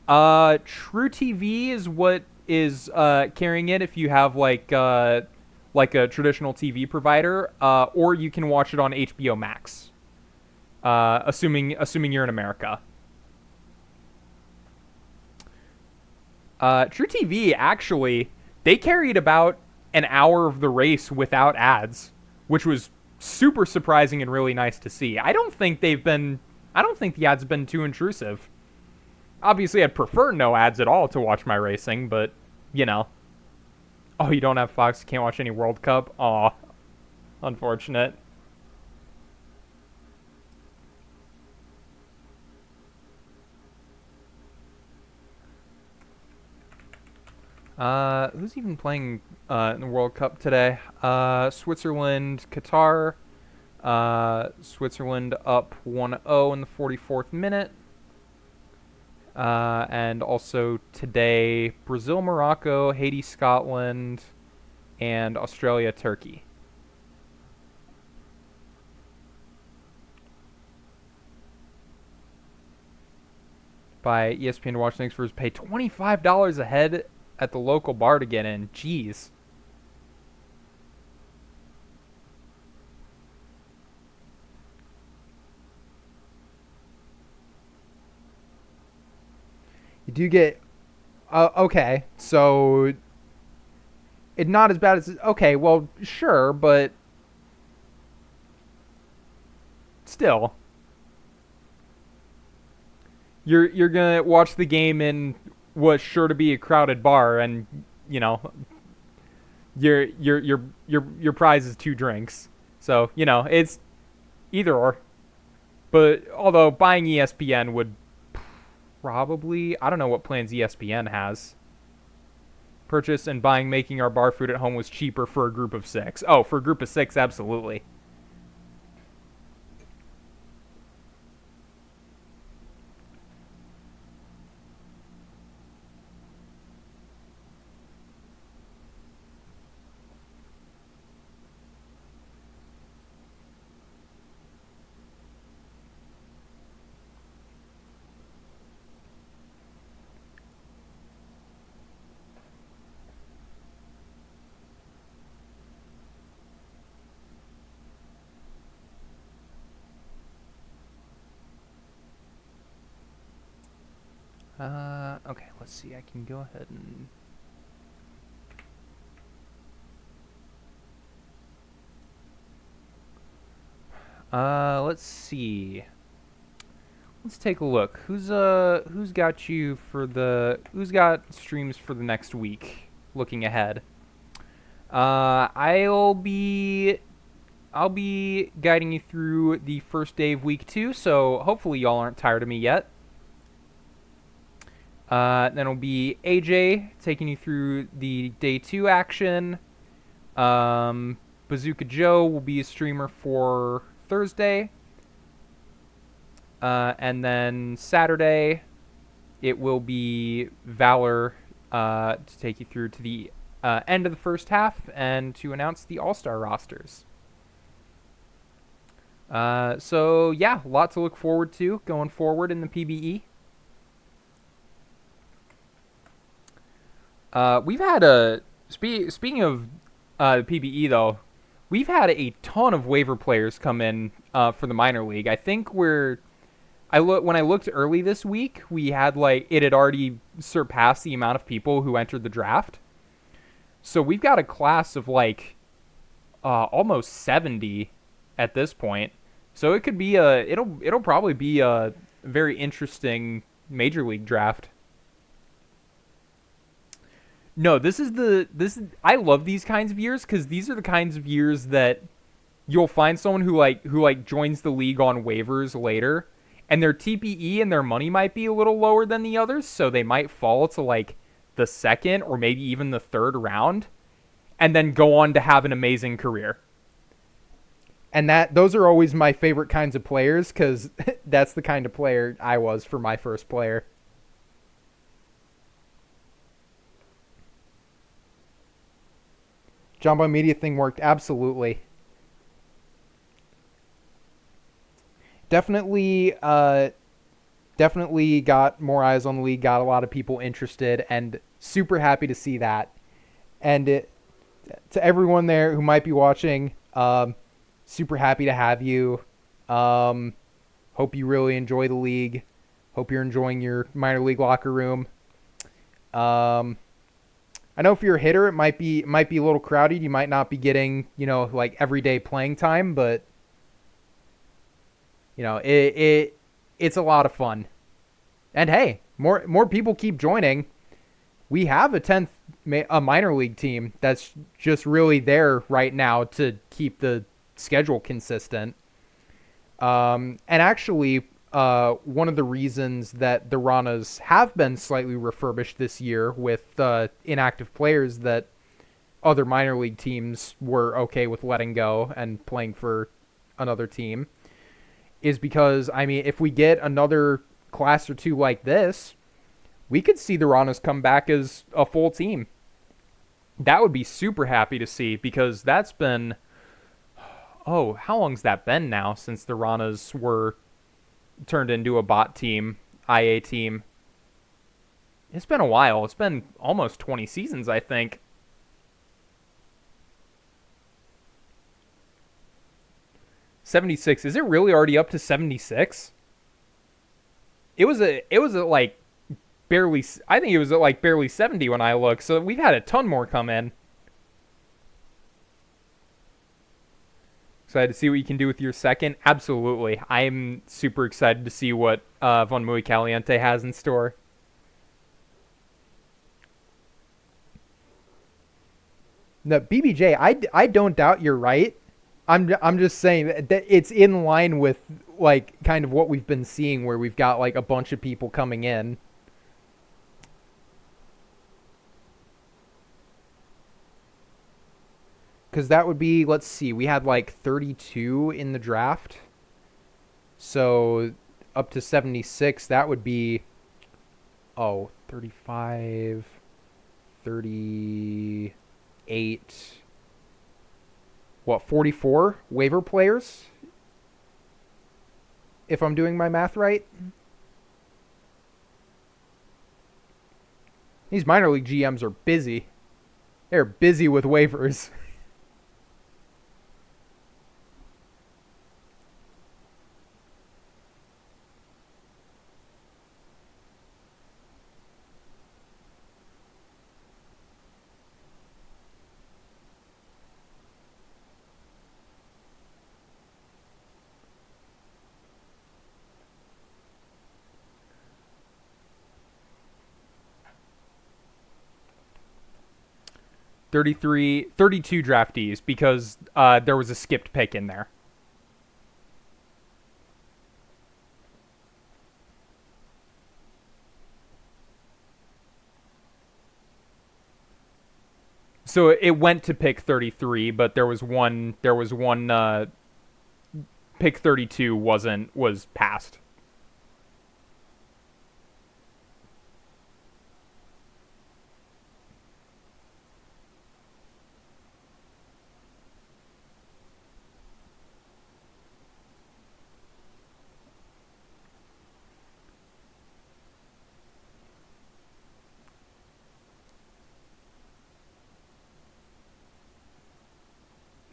on? True TV is what is carrying it if you have like a traditional TV provider, or you can watch it on HBO Max. Assuming you're in America. True TV, actually, they carried about an hour of the race without ads, which was super surprising and really nice to see. I don't think the ads have been too intrusive. Obviously, I'd prefer no ads at all to watch my racing, but, you know. Oh, you don't have Fox, you can't watch any World Cup? Aw, unfortunate. Who's even playing in the World Cup today? Switzerland, Qatar. Switzerland up 1-0 in the 44th minute. And also today, Brazil, Morocco, Haiti, Scotland, and Australia, Turkey. by ESPN to watch Knicks versus pay $25 a head at the local bar to get in. Jeez. You do get okay, so it's not as bad as okay. Well, sure, but still, you're gonna watch the game in what's sure to be a crowded bar, and you know your prize is 2 drinks. So it's either or. But although buying ESPN would probably, I don't know what plans ESPN has. Purchase and buying making our bar food at home was cheaper for a group of 6. Oh, for a group of 6, absolutely. Okay, let's see. I can go ahead and let's see. Let's take a look. Who's got you for who's got streams for the next week? Looking ahead. I'll be guiding you through the first day of week 2, so hopefully y'all aren't tired of me yet. Then it'll be AJ taking you through the day 2 action. Bazooka Joe will be a streamer for Thursday. And then Saturday, it will be Valor to take you through to the end of the first half and to announce the All-Star rosters. So, yeah, a lot to look forward to going forward in the PBE. We've had speaking of the PBE, though, we've had a ton of waiver players come in for the minor league. I think when I looked early this week, we had it had already surpassed the amount of people who entered the draft. So we've got a class of almost 70 at this point. So it could be it'll probably be a very interesting major league draft. No, I love these kinds of years because these are the kinds of years that you'll find someone who joins the league on waivers later, and their TPE and their money might be a little lower than the others, so they might fall to the second or maybe even the third round, and then go on to have an amazing career. And those are always my favorite kinds of players because that's the kind of player I was for my first player. Jumbo Media thing worked absolutely. Definitely got more eyes on the league, got a lot of people interested, and super happy to see that. And to everyone there who might be watching, super happy to have you. Hope you really enjoy the league. Hope you're enjoying your minor league locker room. I know if you're a hitter, it might be a little crowded. You might not be getting everyday playing time, but it's a lot of fun. And hey, more people keep joining. We have a minor league team that's just really there right now to keep the schedule consistent. And actually, one of the reasons that the Ranas have been slightly refurbished this year with inactive players that other minor league teams were okay with letting go and playing for another team is because, if we get another class or two like this, we could see the Ranas come back as a full team. That would be super happy to see because that's been... Oh, how long's that been now since the Ranas were turned into a bot team, IA team? It's been a while. It's been almost 20 seasons, I think. 76. Is it really already up to 76? It was like barely, I think it was at like barely 70 when I looked. So we've had a ton more come in. Excited to see what you can do with your second. Absolutely. I'm super excited to see what Von Muy Caliente has in store. No, BBJ, I don't doubt you're right. I'm just saying that it's in line with like kind of what we've been seeing where we've got like a bunch of people coming in. Cuz that would be, let's see, we had like 32 in the draft. So up to 76, that would be, oh, 35, 38, what, 44 waiver players, if I'm doing my math right. These minor league GMs are busy. They're busy with waivers. 33, 32 draftees because there was a skipped pick in there. So it went to pick 33, but there was one pick 32 was passed.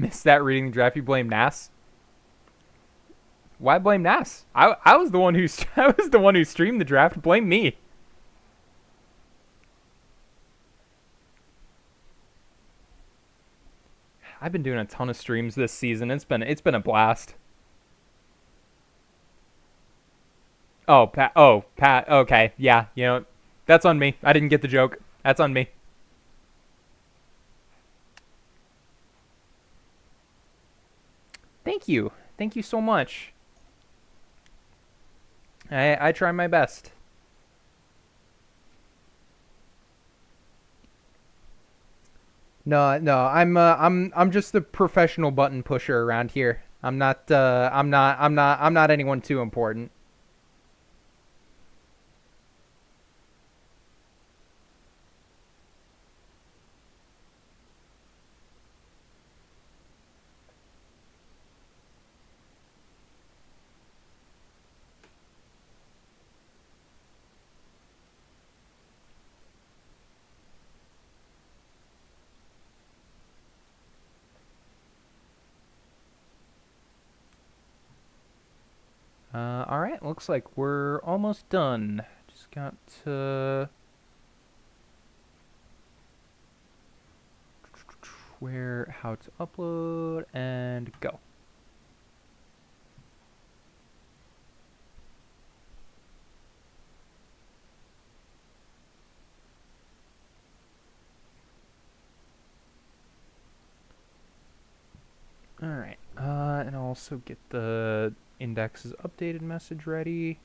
Missed that reading the draft. You blame Nas? Why blame Nas? I was the one who I was the one who streamed the draft. Blame me. I've been doing a ton of streams this season. It's been a blast. Oh, Pat. Oh, Pat. Okay, yeah. That's on me. I didn't get the joke. That's on me. Thank you. Thank you so much. I try my best. No, no, I'm just a professional button pusher around here. I'm not anyone too important. All right, looks like we're almost done. Just got to where how to upload and go. All right, and I'll also get the index's updated message ready.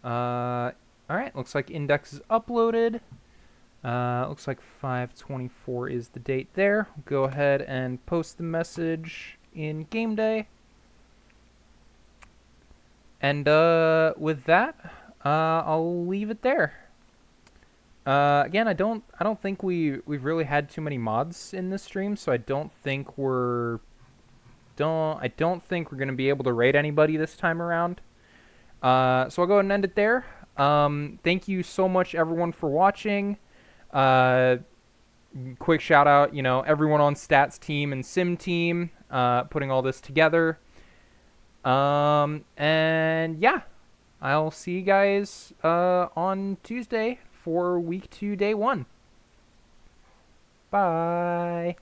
All right, looks like index is uploaded. Looks like 5/24 is the date there. Go ahead and post the message in game day. And with that, I'll leave it there. Again, I don't think we've really had too many mods in this stream, so I don't think we're gonna be able to raid anybody this time around. So I'll go ahead and end it there. Thank you so much, everyone, for watching. Uh, Quick shout out, everyone on Stats team and Sim team, putting all this together. And yeah, I'll see you guys on Tuesday for week 2, day 1. Bye.